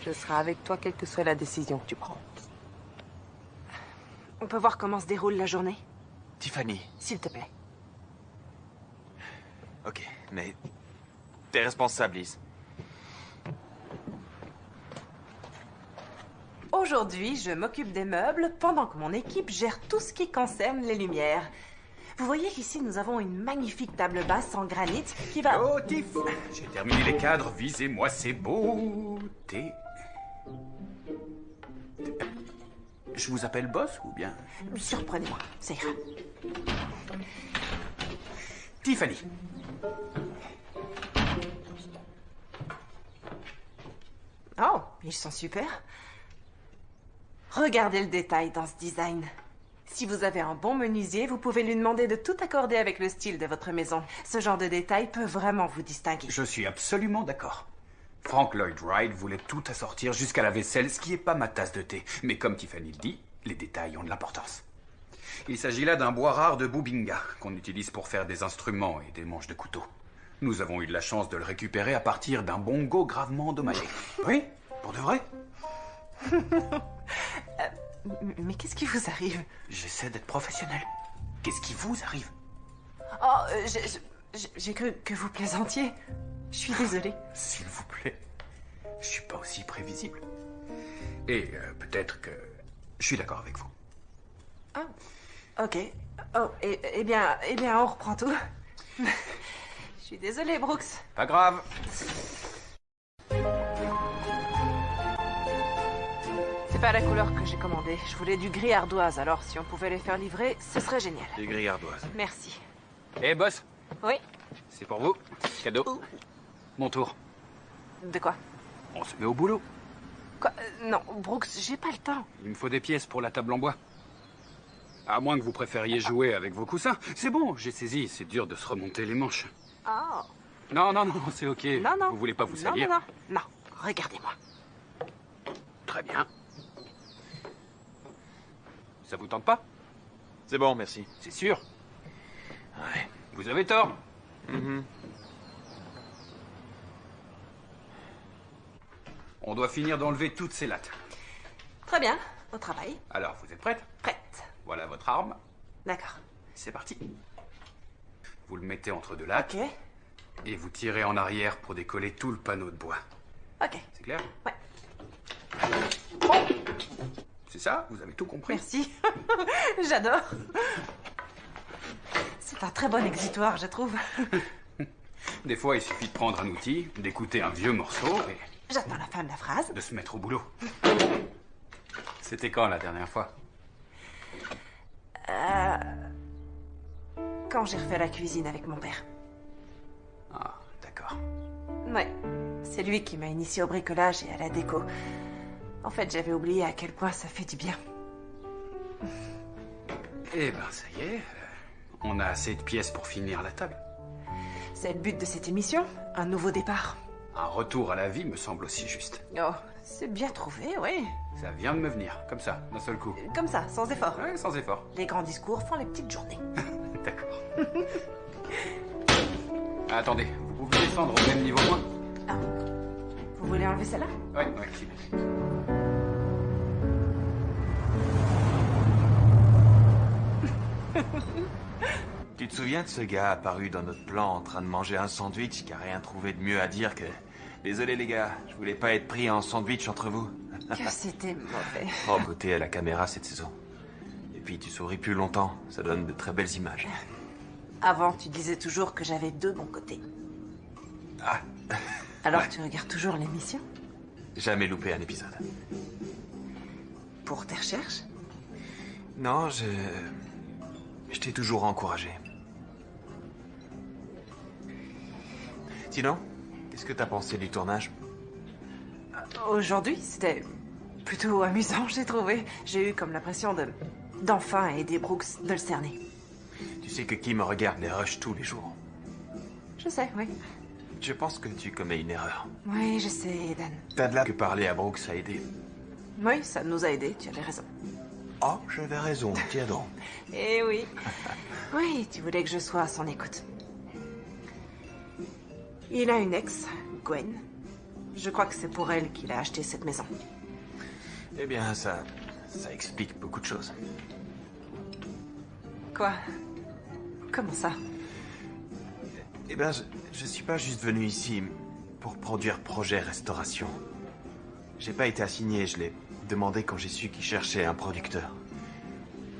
Je serai avec toi quelle que soit la décision que tu prends. On peut voir comment se déroule la journée? Tiffany. S'il te plaît. Ok, mais... T'es responsable, Liz. Aujourd'hui, je m'occupe des meubles pendant que mon équipe gère tout ce qui concerne les lumières. Vous voyez qu'ici, nous avons une magnifique table basse en granit qui va... Oh, Tiff! J'ai terminé les cadres, visez-moi ces beautés. Je vous appelle boss ou bien? Surprenez-moi, ça ira. Tiffany. Oh, ils sont super. Regardez le détail dans ce design. Si vous avez un bon menuisier, vous pouvez lui demander de tout accorder avec le style de votre maison. Ce genre de détail peut vraiment vous distinguer. Je suis absolument d'accord. Frank Lloyd Wright voulait tout assortir jusqu'à la vaisselle, ce qui n'est pas ma tasse de thé. Mais comme Tiffany le dit, les détails ont de l'importance. Il s'agit là d'un bois rare de Bubinga, qu'on utilise pour faire des instruments et des manches de couteau. Nous avons eu de la chance de le récupérer à partir d'un bongo gravement endommagé. Oui, pour de vrai. Mais qu'est-ce qui vous arrive? J'essaie d'être professionnel. Qu'est-ce qui vous arrive? Oh, j'ai cru que vous plaisantiez. Je suis désolée. S'il vous plaît, je suis pas aussi prévisible. Et peut-être que je suis d'accord avec vous. Ah, ok. Oh, eh bien, on reprend tout. Je suis désolée, Brooks. Pas grave. C'est pas la couleur que j'ai commandée. Je voulais du gris ardoise, alors si on pouvait les faire livrer, ce serait génial. Du gris ardoise. Merci. Eh, boss, Oui? c'est pour vous. Cadeau. Mon tour. De quoi? On se met au boulot. Quoi? Non, Brooks, j'ai pas le temps. Il me faut des pièces pour la table en bois. À moins que vous préfériez jouer avec vos coussins. C'est bon, j'ai saisi. C'est dur de se remonter les manches. Oh. Non, c'est ok. Non. Vous voulez pas vous salir? Non, regardez-moi. Très bien. Ça vous tente pas? C'est bon, merci. C'est sûr. Ouais. Vous avez tort. On doit finir d'enlever toutes ces lattes. Très bien, au travail. Alors, vous êtes prête? Prête. Voilà votre arme. D'accord. C'est parti. Vous le mettez entre deux lattes. Ok. Et vous tirez en arrière pour décoller tout le panneau de bois. Ok. C'est clair? Ouais. C'est ça? Vous avez tout compris? Merci. J'adore. C'est un très bon exitoire, je trouve. Des fois, il suffit de prendre un outil, d'écouter un vieux morceau et J'attends la fin de la phrase. de se mettre au boulot. C'était quand la dernière fois? Quand j'ai refait la cuisine avec mon père. Ah, d'accord. Ouais. C'est lui qui m'a initié au bricolage et à la déco. En fait, j'avais oublié à quel point ça fait du bien. Eh ben, ça y est. On a assez de pièces pour finir la table. C'est le but de cette émission, un nouveau départ. Un retour à la vie me semble aussi juste. Oh, c'est bien trouvé, oui. Ça vient de me venir, comme ça, d'un seul coup. Comme ça, sans effort. Ouais, sans effort. Les grands discours font les petites journées. D'accord. Attendez, vous pouvez descendre au même niveau que moi? Ah. Vous voulez enlever celle-là? Ouais, s'il vous plaît. Tu te souviens de ce gars apparu dans notre plan en train de manger un sandwich qui a rien trouvé de mieux à dire que... Désolé les gars, je voulais pas être pris en sandwich entre vous. Que c'était mauvais. Oh, côté à la caméra cette saison. Et puis tu souris plus longtemps, ça donne de très belles images. Avant, tu disais toujours que j'avais deux bons côtés. Ah, Alors tu regardes toujours l'émission? jamais loupé un épisode. Pour tes recherches? Non, je t'ai toujours encouragé. Sinon, qu'est-ce que t'as pensé du tournage? Aujourd'hui, c'était plutôt amusant, j'ai trouvé. J'ai eu comme l'impression d'enfin aider Brooks de le cerner. Tu sais que Kim regarde les rushs tous les jours. Je sais, oui. Je pense que tu commets une erreur. Oui, je sais, Eden. T'as de là que parler à Brooks a aidé. Oui, ça nous a aidés, tu avais raison. Oh, j'avais raison, tiens donc. Eh oui. Oui, tu voulais que je sois à son écoute. Il a une ex, Gwen. Je crois que c'est pour elle qu'il a acheté cette maison. Eh bien, ça explique beaucoup de choses. Quoi? Comment ça? Eh bien, je suis pas juste venu ici pour produire projet restauration. J'ai pas été assigné, je l'ai demandé quand j'ai su qu'il cherchait un producteur.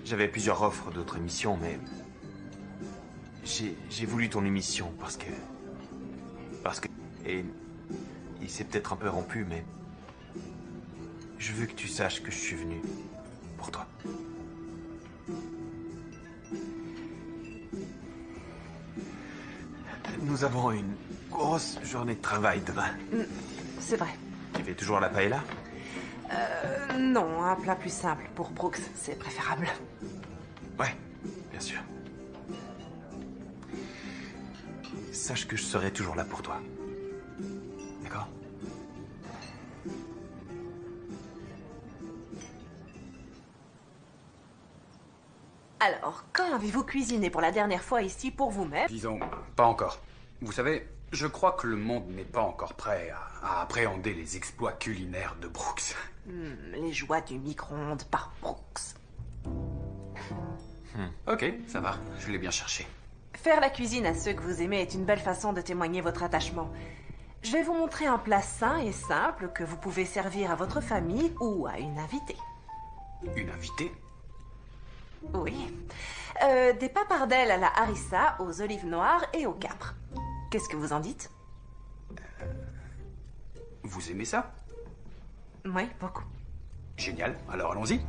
J'avais plusieurs offres d'autres émissions, mais... J'ai voulu ton émission parce que... Et... Il s'est peut-être un peu rompu, mais... Je veux que tu saches que je suis venu pour toi. Nous avons une grosse journée de travail demain. C'est vrai. Tu fais toujours la paella? Non, un plat plus simple pour Brooks, c'est préférable. Ouais, bien sûr. Sache que je serai toujours là pour toi. D'accord? Alors, quand avez-vous cuisiné pour la dernière fois ici pour vous-même? Disons, pas encore. Vous savez, je crois que le monde n'est pas encore prêt à appréhender les exploits culinaires de Brooks. Les joies du micro-ondes par Brooks. Ok, ça va, je l'ai bien cherché. Faire la cuisine à ceux que vous aimez est une belle façon de témoigner votre attachement. Je vais vous montrer un plat sain et simple que vous pouvez servir à votre famille ou à une invitée. Une invitée? Oui. Des papardelles à la harissa, aux olives noires et au capre. Qu'est-ce que vous en dites? Vous aimez ça? Oui, beaucoup. Génial, alors allons-y.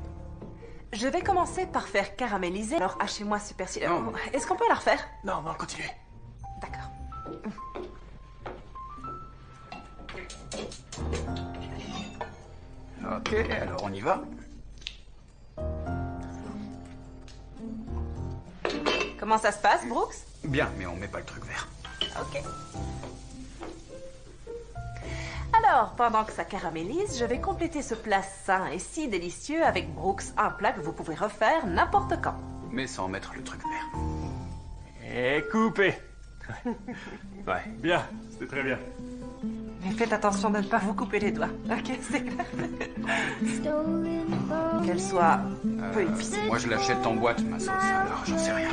Je vais commencer par faire caraméliser. Alors, hachez-moi ce persil. Non. Est-ce qu'on peut la refaire? Non, non, continuez. D'accord. Ok, alors on y va. Comment ça se passe, Brooks? Bien, mais on met pas le truc vert. Ok. Alors, pendant que ça caramélise, je vais compléter ce plat sain et si délicieux avec Brooks, un plat que vous pouvez refaire n'importe quand. Mais sans mettre le truc vert. Et coupé. Ouais. Bien, c'était très bien. Mais faites attention de ne pas vous couper les doigts. Ok, c'est clair. Qu'elle soit peu épicée. Moi je l'achète en boîte, ma sauce, alors j'en sais rien.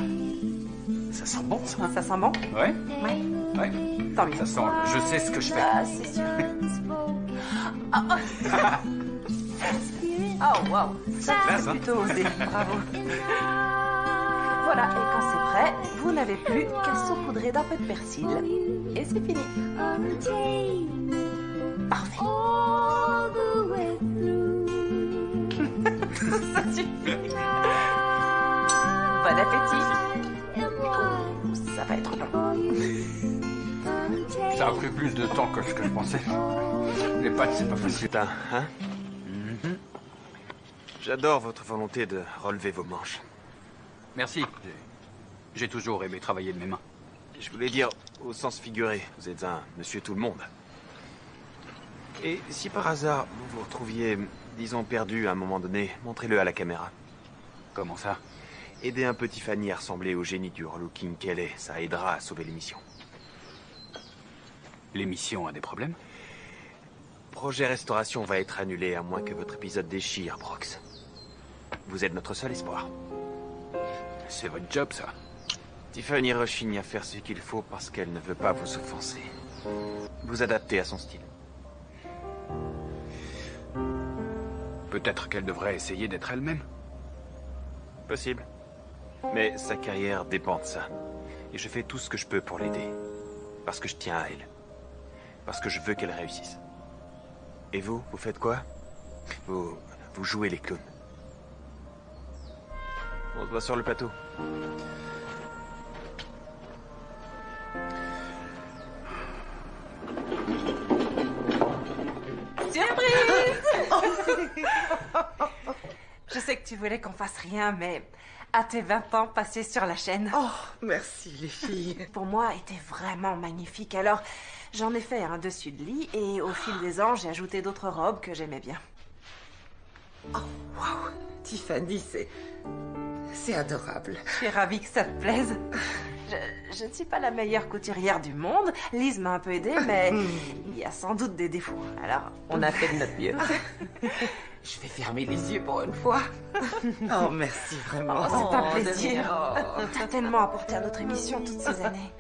Ça sent bon, ça? Ça sent bon? Ouais? Ouais. Ouais. Tant mieux. Ça sent... Je sais ce que je fais. Ah, c'est sûr. Oh, wow. Ça, classe, c'est hein? plutôt osé. Bravo. Voilà, et quand c'est prêt, vous n'avez plus qu'à saupoudrer d'un peu de persil. Et c'est fini. Parfait. Ça suffit. Bon appétit. Ça va être long. Ça a pris plus de temps que ce que je pensais. Les pâtes, c'est pas facile. Putain, hein? J'adore votre volonté de relever vos manches. Merci. J'ai toujours aimé travailler de mes mains. Je voulais dire, au sens figuré, vous êtes un monsieur tout le monde. Et si par hasard, vous vous retrouviez, disons, perdu à un moment donné, montrez-le à la caméra. Comment ça? Aidez un peu Tiffany à ressembler au génie du relooking qu'elle est, ça aidera à sauver l'émission. L'émission a des problèmes? Projet restauration va être annulé à moins que votre épisode déchire, Brooks. Vous êtes notre seul espoir. C'est votre job, ça. Tiffany rechigne à faire ce qu'il faut parce qu'elle ne veut pas vous offenser. Vous adaptez à son style. Peut-être qu'elle devrait essayer d'être elle-même. Possible. Mais sa carrière dépend de ça. Et je fais tout ce que je peux pour l'aider. Parce que je tiens à elle. Parce que je veux qu'elle réussisse. Et vous faites quoi? Vous jouez les clowns. On se voit sur le plateau. Surprise! Je sais que tu voulais qu'on fasse rien, mais à tes 20 ans passés sur la chaîne... Oh, merci les filles. Pour moi, était vraiment magnifique. Alors, j'en ai fait un dessus de lit et au fil des ans, j'ai ajouté d'autres robes que j'aimais bien. Oh, wow. Tiffany, c'est adorable. Je suis ravie que ça te plaise. Je ne suis pas la meilleure couturière du monde. Liz m'a un peu aidée, mais il y a sans doute des défauts. Alors, On a fait de notre mieux. Je vais fermer les yeux pour une fois. Oh, merci vraiment. oh, c'est un Oh, plaisir. T'as tellement apporté à notre émission toutes ces années.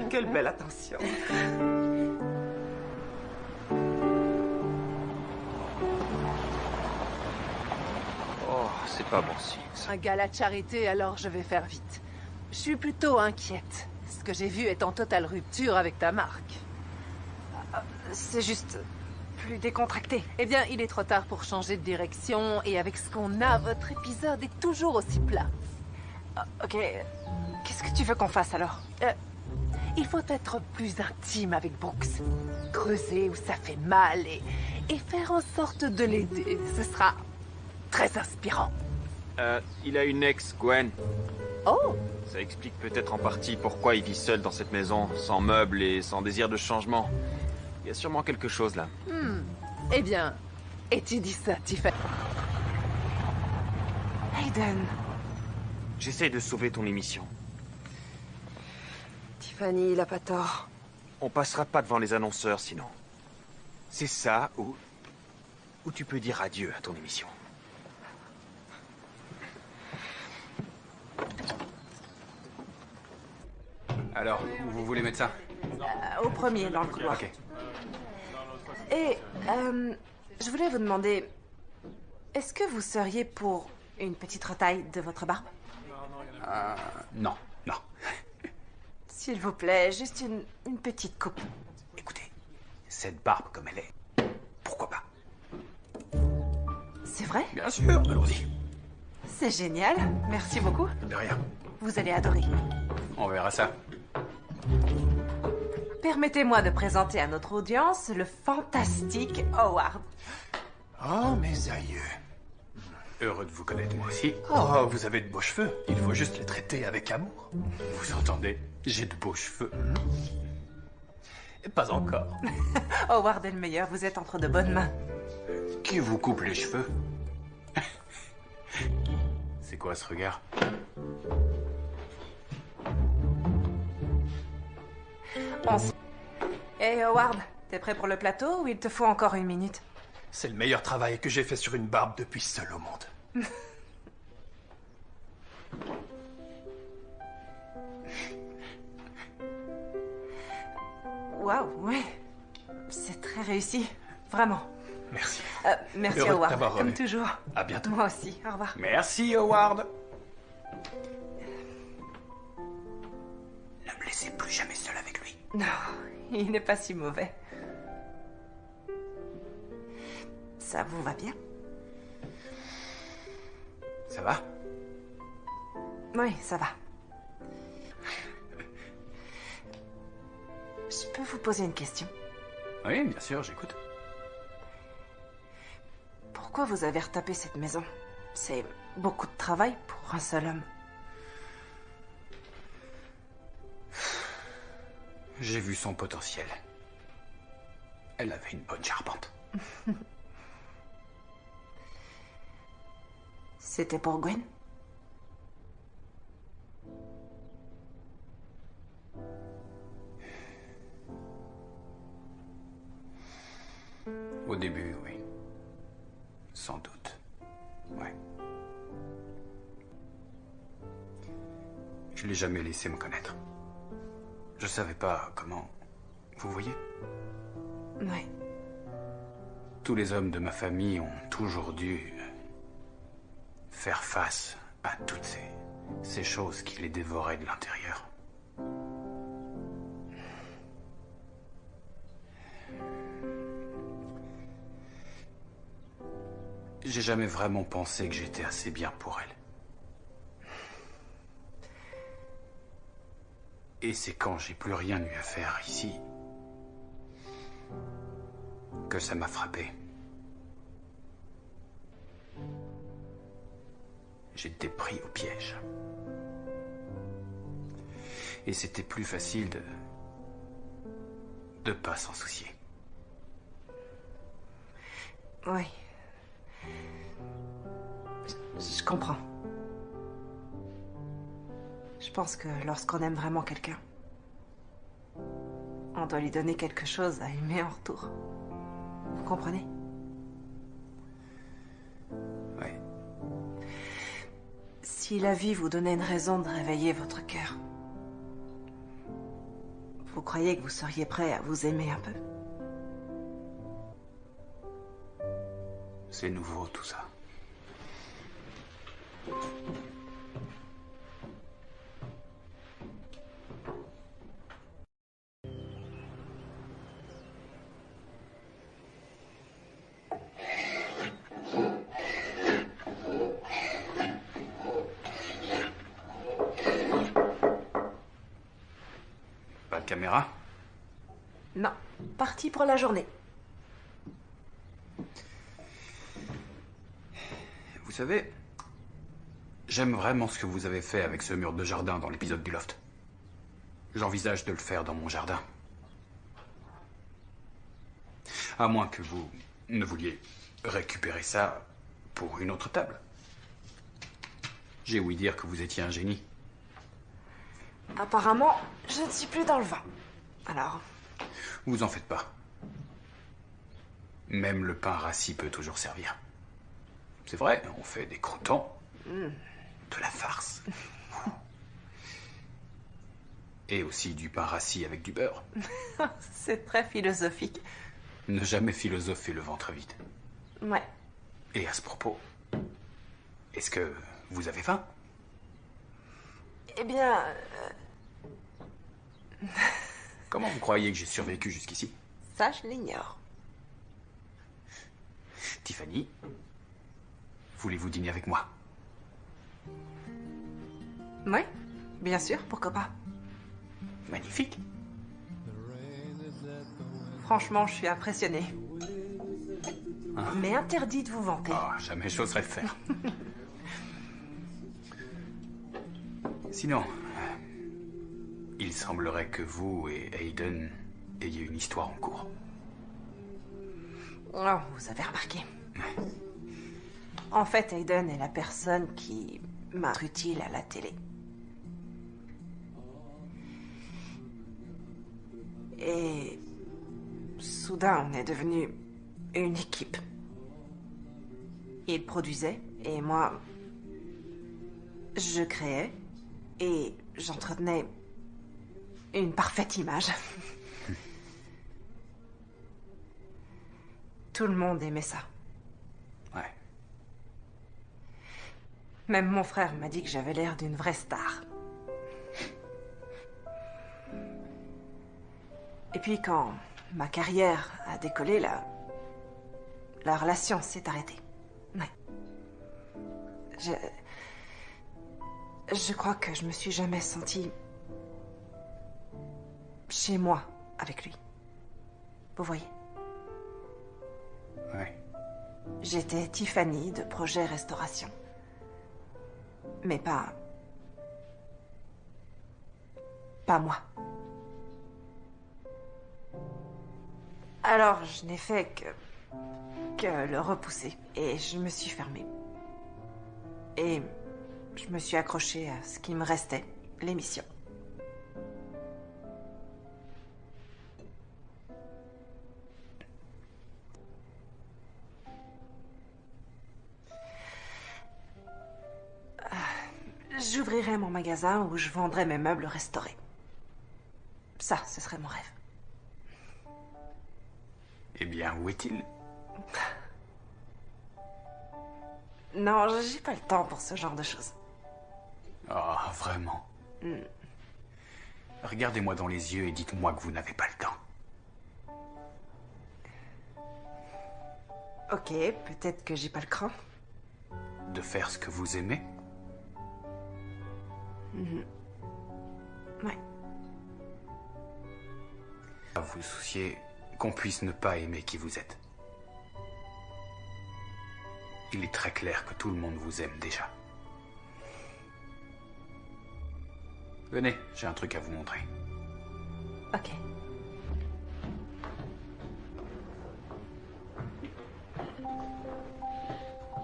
Quelle belle attention. Oh, c'est pas bon signe. Un gala de charité, alors je vais faire vite. Je suis plutôt inquiète. Ce que j'ai vu est en totale rupture avec ta marque. C'est juste plus décontracté. Eh bien, il est trop tard pour changer de direction, et avec ce qu'on a, votre épisode est toujours aussi plat. Ok, qu'est-ce que tu veux qu'on fasse alors? Il faut être plus intime avec Brooks. Creuser où ça fait mal et faire en sorte de l'aider. Ce sera très inspirant. Il a une ex, Gwen. Oh! Ça explique peut-être en partie pourquoi il vit seul dans cette maison, sans meubles et sans désir de changement. Il y a sûrement quelque chose là. Eh bien, et tu dis ça, Tiffany? Hayden, J'essaye de sauver ton émission. Tiffany, il a pas tort. On passera pas devant les annonceurs sinon. C'est ça ou tu peux dire adieu à ton émission. Alors, où vous voulez mettre ça? au premier dans le couloir. Ok. Et je voulais vous demander, est-ce que vous seriez pour une petite retaille de votre barbe? Non, non. S'il vous plaît, juste une petite coupe. Écoutez, cette barbe comme elle est, pourquoi pas? C'est vrai? Bien sûr, allons-y. C'est génial. Merci beaucoup. De rien. Vous allez adorer. On verra ça. Permettez-moi de présenter à notre audience le fantastique Howard. Oh, mes aïeux. Heureux de vous connaître, moi aussi. Oh, vous avez de beaux cheveux. Il faut juste les traiter avec amour. Vous entendez? J'ai de beaux cheveux. Et pas encore. Howard est le meilleur, vous êtes entre de bonnes mains. Qui vous coupe les cheveux? C'est quoi ce regard? Hey Howard, t'es prêt pour le plateau ou il te faut encore une minute? C'est le meilleur travail que j'ai fait sur une barbe depuis seul au monde. Waouh, oui. C'est très réussi. Vraiment. Merci. Merci Heureux de Howard, t'avoir comme revu. toujours. À bientôt. Moi aussi, au revoir. Merci, Howard. Ne me laissez plus jamais seul avec lui. Non, il n'est pas si mauvais. Ça vous va bien? Ça va? Oui, ça va. Je peux vous poser une question? Oui, bien sûr, j'écoute. Pourquoi vous avez retapé cette maison? C'est beaucoup de travail pour un seul homme. J'ai vu son potentiel. Elle avait une bonne charpente. C'était pour Gwen? Au début, oui. Sans doute. Ouais. Je l'ai jamais laissé me connaître. Je savais pas comment... Vous voyez? Oui. Tous les hommes de ma famille ont toujours dû faire face à toutes ces choses qui les dévoraient de l'intérieur. J'ai jamais vraiment pensé que j'étais assez bien pour elle. Et c'est quand j'ai plus rien eu à faire ici que ça m'a frappé. J'étais pris au piège. Et c'était plus facile de pas s'en soucier. Oui. Je comprends. Je pense que lorsqu'on aime vraiment quelqu'un, on doit lui donner quelque chose à aimer en retour. Vous comprenez? Oui. Si la vie vous donnait une raison de réveiller votre cœur, vous croyez que vous seriez prêt à vous aimer un peu? C'est nouveau tout ça. Pas de caméra? Non, parti pour la journée. Vous savez, j'aime vraiment ce que vous avez fait avec ce mur de jardin dans l'épisode du loft. J'envisage de le faire dans mon jardin. À moins que vous ne vouliez récupérer ça pour une autre table. J'ai ouï dire que vous étiez un génie. Apparemment, je ne suis plus dans le vin. Alors, Vous en faites pas. Même le pain rassis peut toujours servir. C'est vrai, on fait des croûtons. De la farce. Et aussi du pain rassis avec du beurre. c'est très philosophique. Ne jamais philosopher le ventre vide. Ouais. Et à ce propos, est-ce que vous avez faim? Eh bien... Comment vous croyez que j'ai survécu jusqu'ici? ça, je l'ignore. Tiffany, voulez-vous dîner avec moi? Oui, bien sûr, pourquoi pas. Magnifique. Franchement, je suis impressionnée. Hein? Mais interdit de vous vanter. Oh, jamais j'oserais le faire. Sinon, il semblerait que vous et Aiden ayez une histoire en cours. Oh, vous avez remarqué. En fait, Aiden est la personne qui m'a été utile à la télé. Et soudain, on est devenu une équipe. Il produisait et moi, je créais et j'entretenais une parfaite image. Tout le monde aimait ça. Ouais. Même mon frère m'a dit que j'avais l'air d'une vraie star. Et puis quand ma carrière a décollé, la relation s'est arrêtée. Ouais. Je crois que je me suis jamais sentie chez moi avec lui. Vous voyez? Ouais. J'étais Tiffany de Projet Restauration. Mais pas moi. Alors, je n'ai fait que le repousser. Et je me suis fermée. Et je me suis accrochée à ce qui me restait, l'émission. J'ouvrirais mon magasin où je vendrais mes meubles restaurés. Ça, ce serait mon rêve. Eh bien, où est-il? Non, j'ai pas le temps pour ce genre de choses. Ah, vraiment? Regardez-moi dans les yeux et dites-moi que vous n'avez pas le temps. Ok, peut-être que j'ai pas le cran. De faire ce que vous aimez? Ouais. À vous soucier qu'on puisse ne pas aimer qui vous êtes. Il est très clair que tout le monde vous aime déjà. Venez, j'ai un truc à vous montrer. Ok.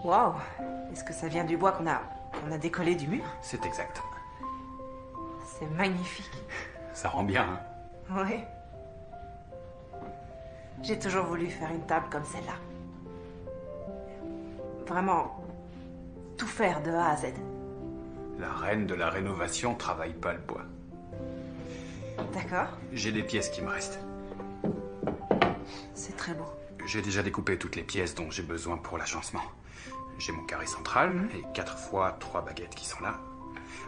Wow. Est-ce que ça vient du bois qu'on a décollé du mur? C'est exact. C'est magnifique. Ça rend bien, hein? Oui. J'ai toujours voulu faire une table comme celle-là. Vraiment, tout faire de A à Z. La reine de la rénovation travaille pas le bois. D'accord. J'ai des pièces qui me restent. C'est très beau. J'ai déjà découpé toutes les pièces dont j'ai besoin pour l'agencement. J'ai mon carré central et 4 fois 3 baguettes qui sont là.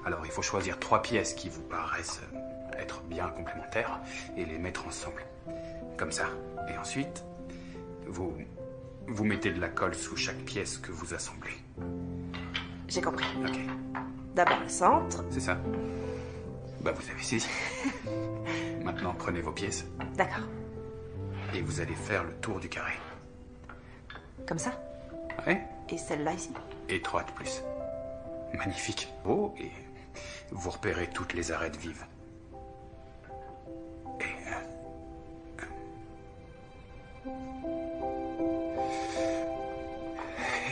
Alors il faut choisir 3 pièces qui vous paraissent être bien complémentaires et les mettre ensemble. Comme ça. Et ensuite, vous mettez de la colle sous chaque pièce que vous assemblez. J'ai compris. Ok. D'abord le centre. C'est ça. Bah vous avez saisi. Maintenant prenez vos pièces. D'accord. Et vous allez faire le tour du carré. Comme ça. Ouais. Et celle-là ici. Étroite plus. Magnifique. Oh, et vous repérez toutes les arêtes vives.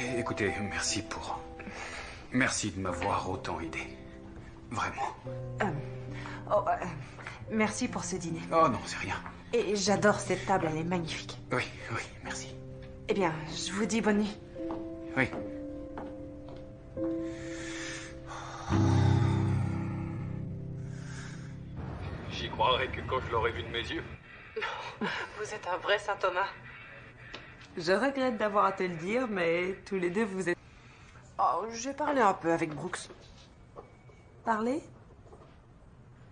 Et écoutez, merci de m'avoir autant aidé. Vraiment. Merci pour ce dîner. Oh non, c'est rien. Et j'adore cette table, elle est magnifique. Oui, merci. Eh bien, je vous dis bonne nuit. Oui. J'y croirais que quand je l'aurais vu de mes yeux. Vous êtes un vrai Saint Thomas. Je regrette d'avoir à te le dire, mais tous les deux vous êtes... Oh, j'ai parlé un peu avec Brooks. Parlé?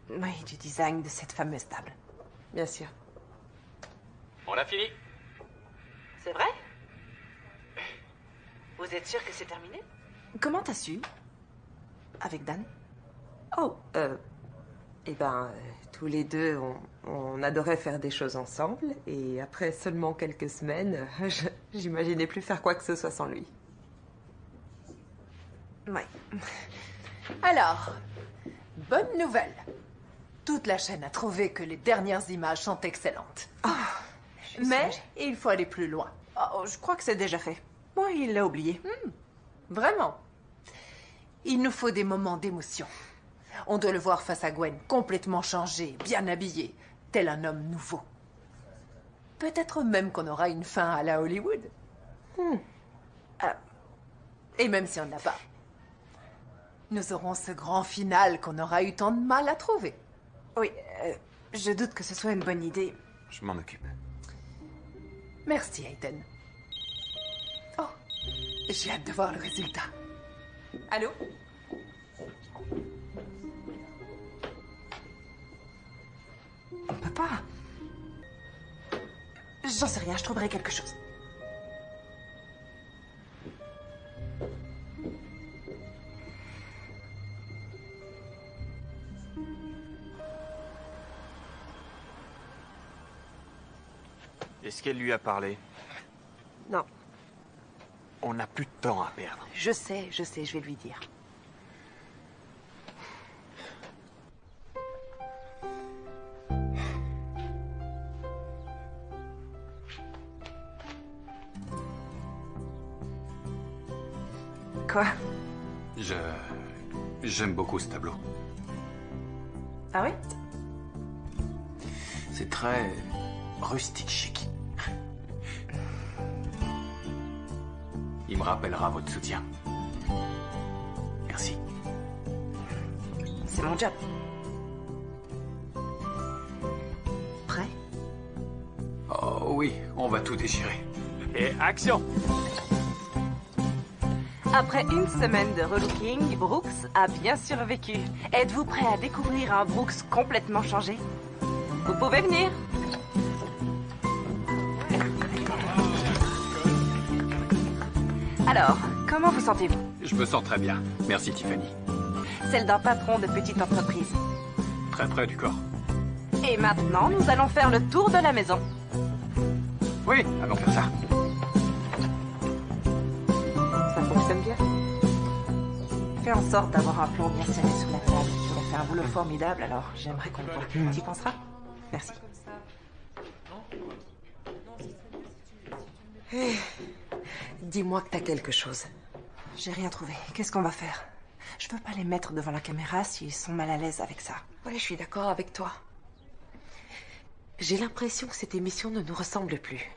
Oui, du design de cette fameuse table. Bien sûr. On a fini? C'est vrai? Vous êtes sûr que c'est terminé? Comment t'as su? Avec Dan? Oh, eh ben, tous les deux, on adorait faire des choses ensemble, et après seulement quelques semaines, j'imaginais plus faire quoi que ce soit sans lui. Ouais. Alors, bonne nouvelle. Toute la chaîne a trouvé que les dernières images sont excellentes. Mais il faut aller plus loin. Oh, je crois que c'est déjà fait. Moi, il l'a oublié. Vraiment. Il nous faut des moments d'émotion. On doit le voir face à Gwen, complètement changé, bien habillé, tel un homme nouveau. Peut-être même qu'on aura une fin à la Hollywood. Et même si on n'a pas, nous aurons ce grand final qu'on aura eu tant de mal à trouver. Oui, je doute que ce soit une bonne idée. Je m'en occupe. Merci, Hayden. Oh, j'ai hâte de voir le résultat. Allô? On peut pas. J'en sais rien, je trouverai quelque chose. Est-ce qu'elle lui a parlé? Non. On n'a plus de temps à perdre. Je sais, je vais lui dire. Quoi? J'aime beaucoup ce tableau. Ah oui? C'est très rustique chic. Il me rappellera votre soutien. Merci. C'est mon job. Prêt? Oh oui, on va tout déchirer. Et action! Après une semaine de relooking, Brooks a bien survécu. Êtes-vous prêt à découvrir un Brooks complètement changé? Vous pouvez venir. Alors, comment vous sentez-vous? Je me sens très bien. Merci Tiffany. Celle d'un patron de petite entreprise. Très près du corps. Et maintenant, nous allons faire le tour de la maison. Oui, allons faire ça. Ça fonctionne bien. Fais en sorte d'avoir un plan bien serré sous la table. Tu as fait un boulot formidable, alors j'aimerais qu'on le voit. Tu y penseras? Merci. Dis-moi que t'as quelque chose. J'ai rien trouvé. Qu'est-ce qu'on va faire? Je veux pas les mettre devant la caméra s'ils sont mal à l'aise avec ça. Ouais, je suis d'accord avec toi. J'ai l'impression que cette émission ne nous ressemble plus.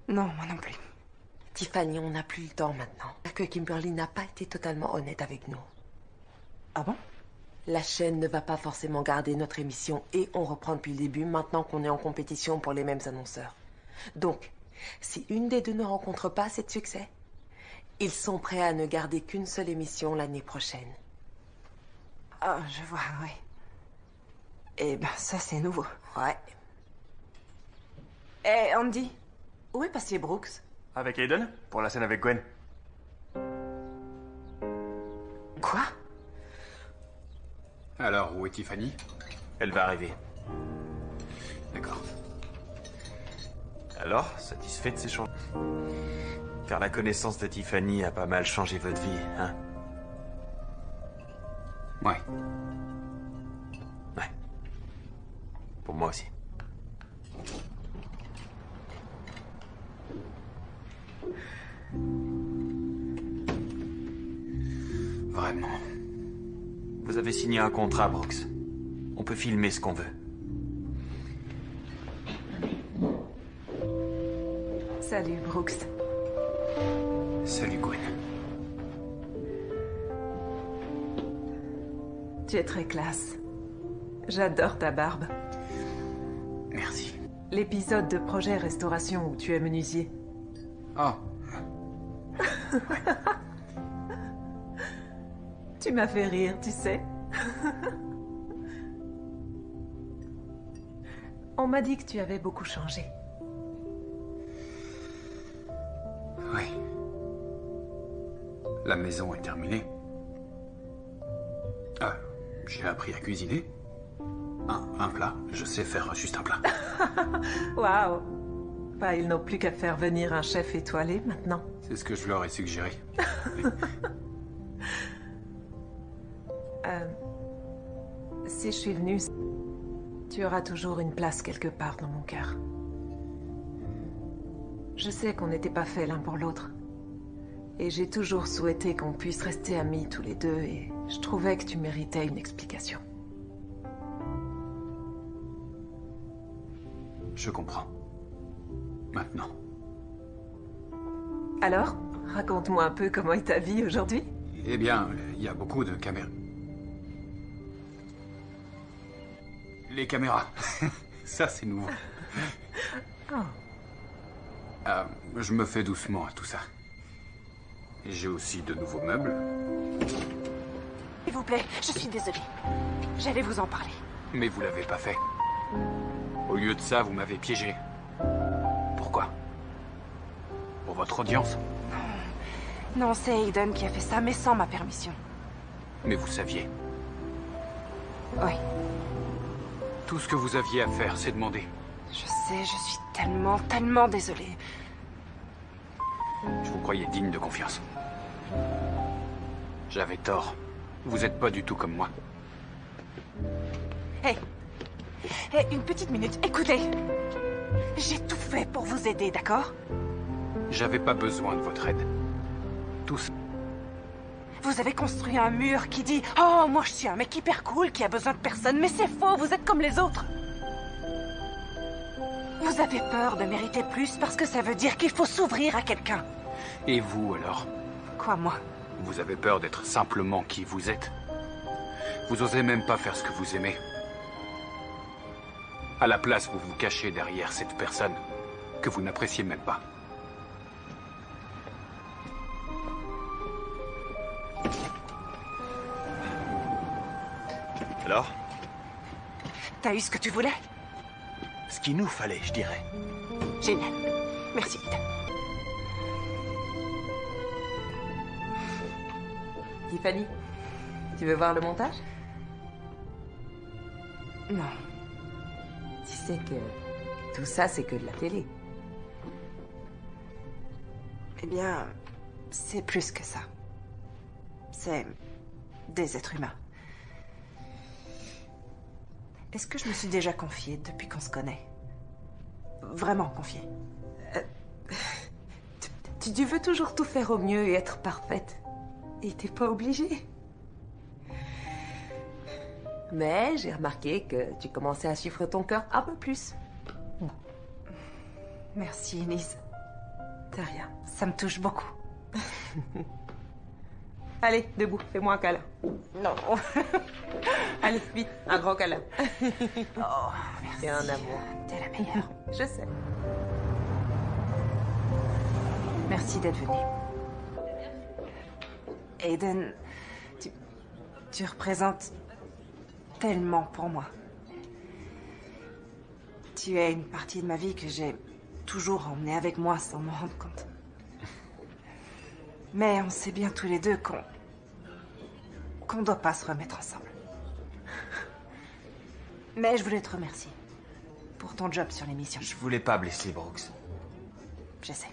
Non, moi non plus. Tiffany, on n'a plus le temps maintenant. Que Kimberly n'a pas été totalement honnête avec nous. Ah bon? La chaîne ne va pas forcément garder notre émission et on reprend depuis le début maintenant qu'on est en compétition pour les mêmes annonceurs. Donc, si une des deux ne rencontre pas assez de succès, ils sont prêts à ne garder qu'une seule émission l'année prochaine. Ah, je vois, oui. Eh ben, ça, c'est nouveau. Ouais. Eh, Andy, où est passé Brooks? Avec Aiden, pour la scène avec Gwen. Quoi? Alors, où est Tiffany? Elle va arriver. D'accord. Alors, satisfait de ces changements? Car la connaissance de Tiffany a pas mal changé votre vie, hein? Ouais. Ouais. Pour moi aussi. Vraiment. Vous avez signé un contrat, Brooks. On peut filmer ce qu'on veut. Salut, Brooks. Salut, Gwen. Tu es très classe. J'adore ta barbe. Merci. L'épisode de Projet Restauration où tu es menuisier. Oh. Tu m'as fait rire, tu sais. On m'a dit que tu avais beaucoup changé. Oui. La maison est terminée. J'ai appris à cuisiner. Un plat. Je sais faire juste un plat. Waouh! Bah, ils n'ont plus qu'à faire venir un chef étoilé maintenant. C'est ce que je leur ai suggéré. Si je suis venue, tu auras toujours une place quelque part dans mon cœur. Je sais qu'on n'était pas faits l'un pour l'autre. Et j'ai toujours souhaité qu'on puisse rester amis tous les deux et je trouvais que tu méritais une explication. Je comprends. Maintenant. Alors, raconte-moi un peu comment est ta vie aujourd'hui. Eh bien, il y a beaucoup de caméras. Les caméras. Ça, c'est nouveau. Je me fais doucement à tout ça. J'ai aussi de nouveaux meubles. S'il vous plaît, je suis désolée. J'allais vous en parler. Mais vous l'avez pas fait. Au lieu de ça, vous m'avez piégé. Pourquoi? Pour votre audience? Non, c'est Aiden qui a fait ça, mais sans ma permission. Mais vous saviez. Oui. Tout ce que vous aviez à faire, c'est demander. Je sais, je suis tellement désolée. Je vous croyais digne de confiance. J'avais tort. Vous êtes pas du tout comme moi. Hé, une petite minute, écoutez. J'ai tout fait pour vous aider, d'accord? J'avais pas besoin de votre aide. Tous. Vous avez construit un mur qui dit « Oh, moi je suis un mec hyper cool qui a besoin de personne, mais c'est faux, vous êtes comme les autres !» Vous avez peur de mériter plus parce que ça veut dire qu'il faut s'ouvrir à quelqu'un. Et vous, alors? Quoi, moi? Vous avez peur d'être simplement qui vous êtes. Vous osez même pas faire ce que vous aimez. À la place, vous vous cachez derrière cette personne que vous n'appréciez même pas. Alors? T'as eu ce que tu voulais? Ce qu'il nous fallait, je dirais. Génial. Merci. Tiffany, tu veux voir le montage? Non. Tu sais que tout ça, c'est que de la télé. Eh bien, c'est plus que ça. C'est des êtres humains. Est-ce que je me suis déjà confiée depuis qu'on se connaît? Vraiment confiée? Tu veux toujours tout faire au mieux et être parfaite. Et t'es pas obligée. Mais j'ai remarqué que tu commençais à suivre ton cœur un peu plus. Merci, Enise. De rien. Ça me touche beaucoup. Allez, debout, fais-moi un câlin. Non. Allez, vite, un grand câlin. Oh, merci. C'est un amour. T'es la meilleure. Je sais. Merci d'être venu. Aiden, tu représentes tellement pour moi. Tu es une partie de ma vie que j'ai toujours emmenée avec moi sans m'en rendre compte. Mais on sait bien tous les deux qu'on doit pas se remettre ensemble. Mais je voulais te remercier pour ton job sur l'émission. Je voulais pas blesser Brooks. Je sais.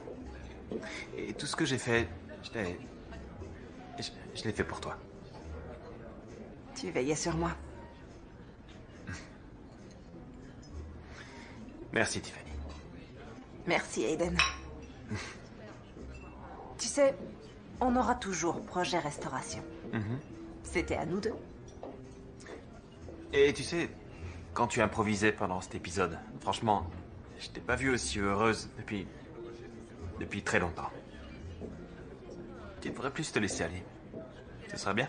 Et tout ce que j'ai fait, je l'ai fait pour toi. Tu veillais sur moi. Merci, Tiffany. Merci, Aiden. Tu sais, on aura toujours projet restauration. C'était à nous deux. Et tu sais, quand tu improvisais pendant cet épisode, franchement, je t'ai pas vue aussi heureuse depuis très longtemps. Tu devrais plus te laisser aller. Ce serait bien.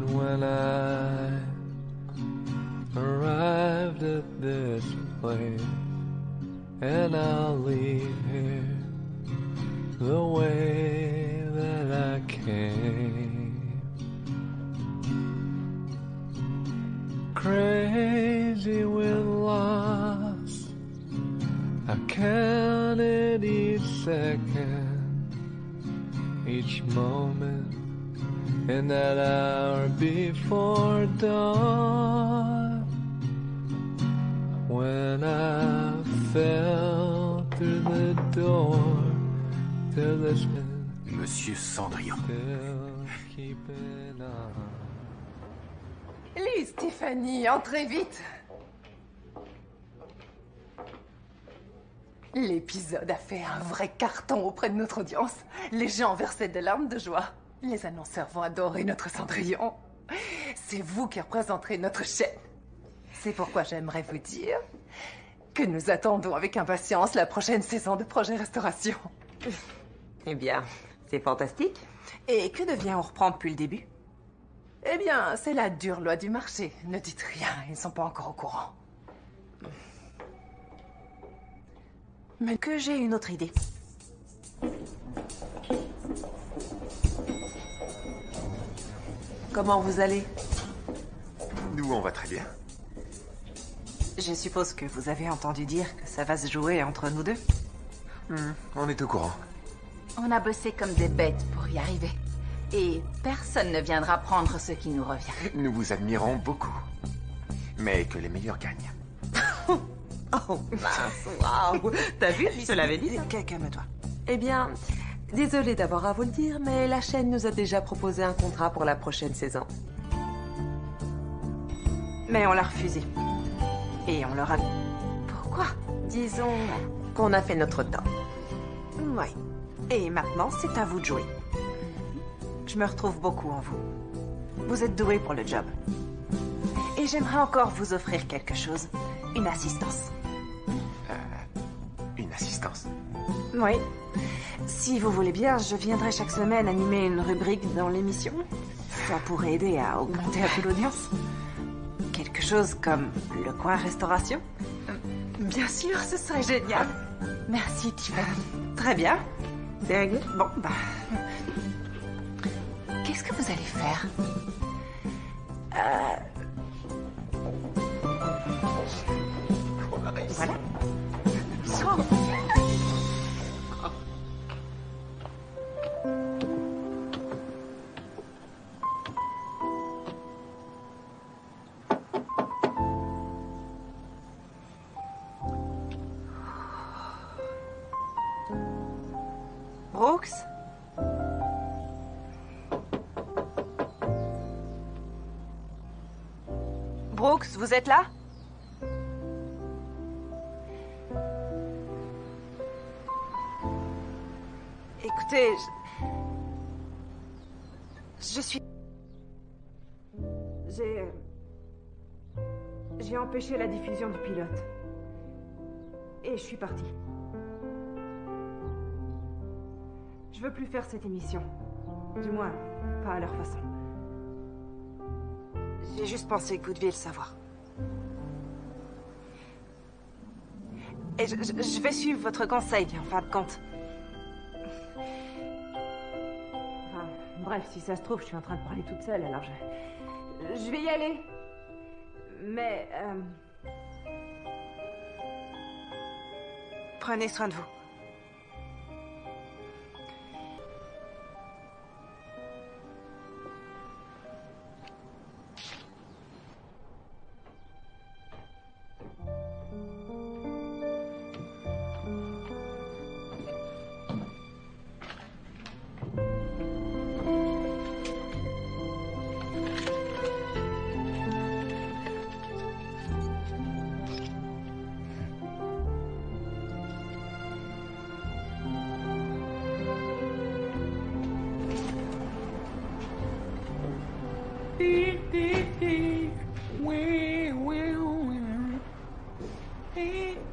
When I arrived at this place, and I'll leave here the way that I came. Crazy with loss, I counted each second, each moment in that hour before dawn, when I fell through the door to this Monsieur Cendrillon. still keeping on. Lise, Tiffany, entrez vite. L'épisode a fait un vrai carton auprès de notre audience. Les gens versaient des larmes de joie. Les annonceurs vont adorer notre Cendrillon. C'est vous qui représenterez notre chaîne. C'est pourquoi j'aimerais vous dire que nous attendons avec impatience la prochaine saison de Projet Restauration. Eh bien, c'est fantastique. Et que devient On reprend depuis le début? Eh bien, c'est la dure loi du marché. Ne dites rien, ils ne sont pas encore au courant. Mais que j'ai une autre idée. Comment vous allez? Nous, on va très bien. Je suppose que vous avez entendu dire que ça va se jouer entre nous deux. On est au courant. On a bossé comme des bêtes pour y arriver. Et personne ne viendra prendre ce qui nous revient. Nous vous admirons beaucoup. Mais que les meilleurs gagnent. Oh mince, waouh! T'as vu? Je te l'avais dit. Calme-toi. Eh bien, désolée d'avoir à vous le dire, mais la chaîne nous a déjà proposé un contrat pour la prochaine saison. Mais on l'a refusé. Et on leur a... Pourquoi? Disons qu'on a fait notre temps. Oui. Et maintenant, c'est à vous de jouer. Je me retrouve beaucoup en vous. Vous êtes doués pour le job. Et j'aimerais encore vous offrir quelque chose. Une assistance. Une assistance. Oui. Si vous voulez bien, je viendrai chaque semaine animer une rubrique dans l'émission. Ça pourrait aider à augmenter un peu l'audience. Quelque chose comme le coin restauration. Bien sûr, ce serait génial. Merci, Tiffany. Très bien. Very good. Bon, bah... Qu'est-ce que vous allez faire? Voilà. Brooks? Brooks, vous êtes là? Écoutez, je suis... J'ai empêché la diffusion du pilote. Et je suis partie. Je veux plus faire cette émission. Du moins, pas à leur façon. J'ai juste pensé que vous deviez le savoir. Et je vais suivre votre conseil, en fin de compte. Enfin, bref, si ça se trouve, je suis en train de parler toute seule, alors je vais y aller. Mais, Prenez soin de vous.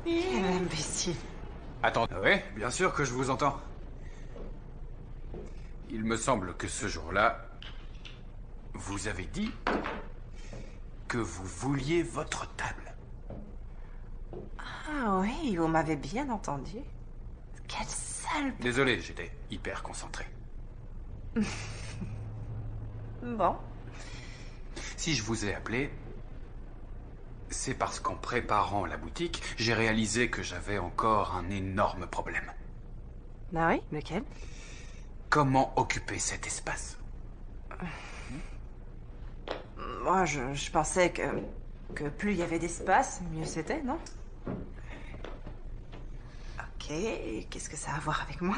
Quel imbécile. Attends, ouais, bien sûr que je vous entends. Il me semble que ce jour-là, vous avez dit que vous vouliez votre table. Ah oui, vous m'avez bien entendu. Quelle sale... Désolé, j'étais hyper concentré. Bon. Si je vous ai appelé, c'est parce qu'en préparant la boutique, j'ai réalisé que j'avais encore un énorme problème. Ah oui, lequel? Comment occuper cet espace? Moi, je pensais que plus il y avait d'espace, mieux c'était, non? Ok, qu'est-ce que ça a à voir avec moi?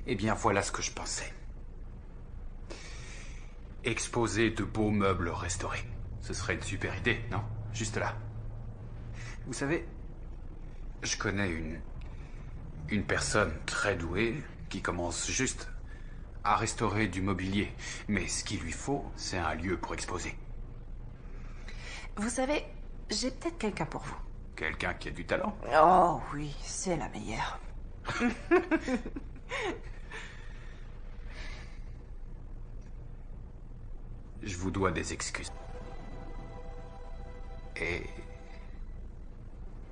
Eh bien, voilà ce que je pensais. Exposer de beaux meubles restaurés. Ce serait une super idée, non? Juste là. Vous savez, je connais une personne très douée qui commence juste à restaurer du mobilier. Mais ce qu'il lui faut, c'est un lieu pour exposer. Vous savez, j'ai peut-être quelqu'un pour vous. Quelqu'un qui a du talent? Oh oui, c'est la meilleure. Je vous dois des excuses. Et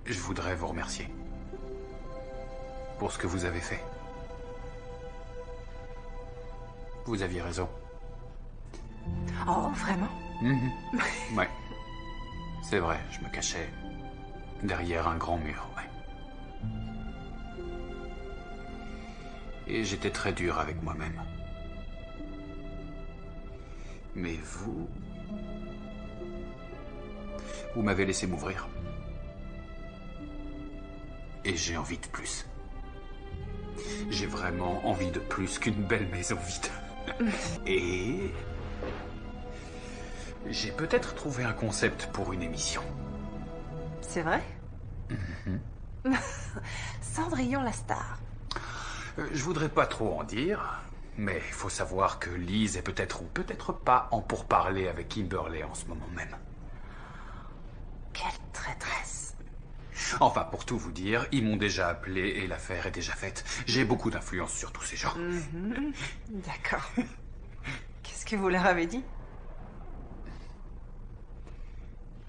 je voudrais vous remercier pour ce que vous avez fait. Vous aviez raison. Oh, vraiment? Ouais. C'est vrai, je me cachais derrière un grand mur, ouais. Et j'étais très dur avec moi-même. Mais vous m'avez laissé m'ouvrir. Et j'ai envie de plus. J'ai vraiment envie de plus qu'une belle maison vide. Et j'ai peut-être trouvé un concept pour une émission. C'est vrai? Cendrillon la star. Je voudrais pas trop en dire, mais il faut savoir que Liz est peut-être ou peut-être pas en pourparlers avec Kimberly en ce moment même. Quelle traîtresse. Enfin, pour tout vous dire, ils m'ont déjà appelé et l'affaire est déjà faite. J'ai beaucoup d'influence sur tous ces gens. D'accord. Qu'est-ce que vous leur avez dit?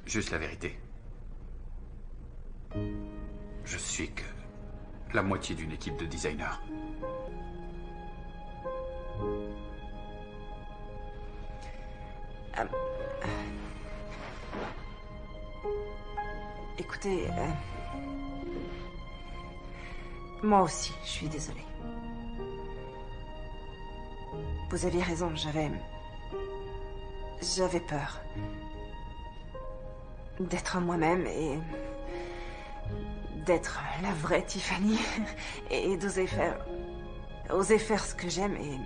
Juste la vérité. Je suis que la moitié d'une équipe de designers. Écoutez, moi aussi, je suis désolée. Vous aviez raison, j'avais peur d'être moi-même et d'être la vraie Tiffany et d'oser faire ce que j'aime et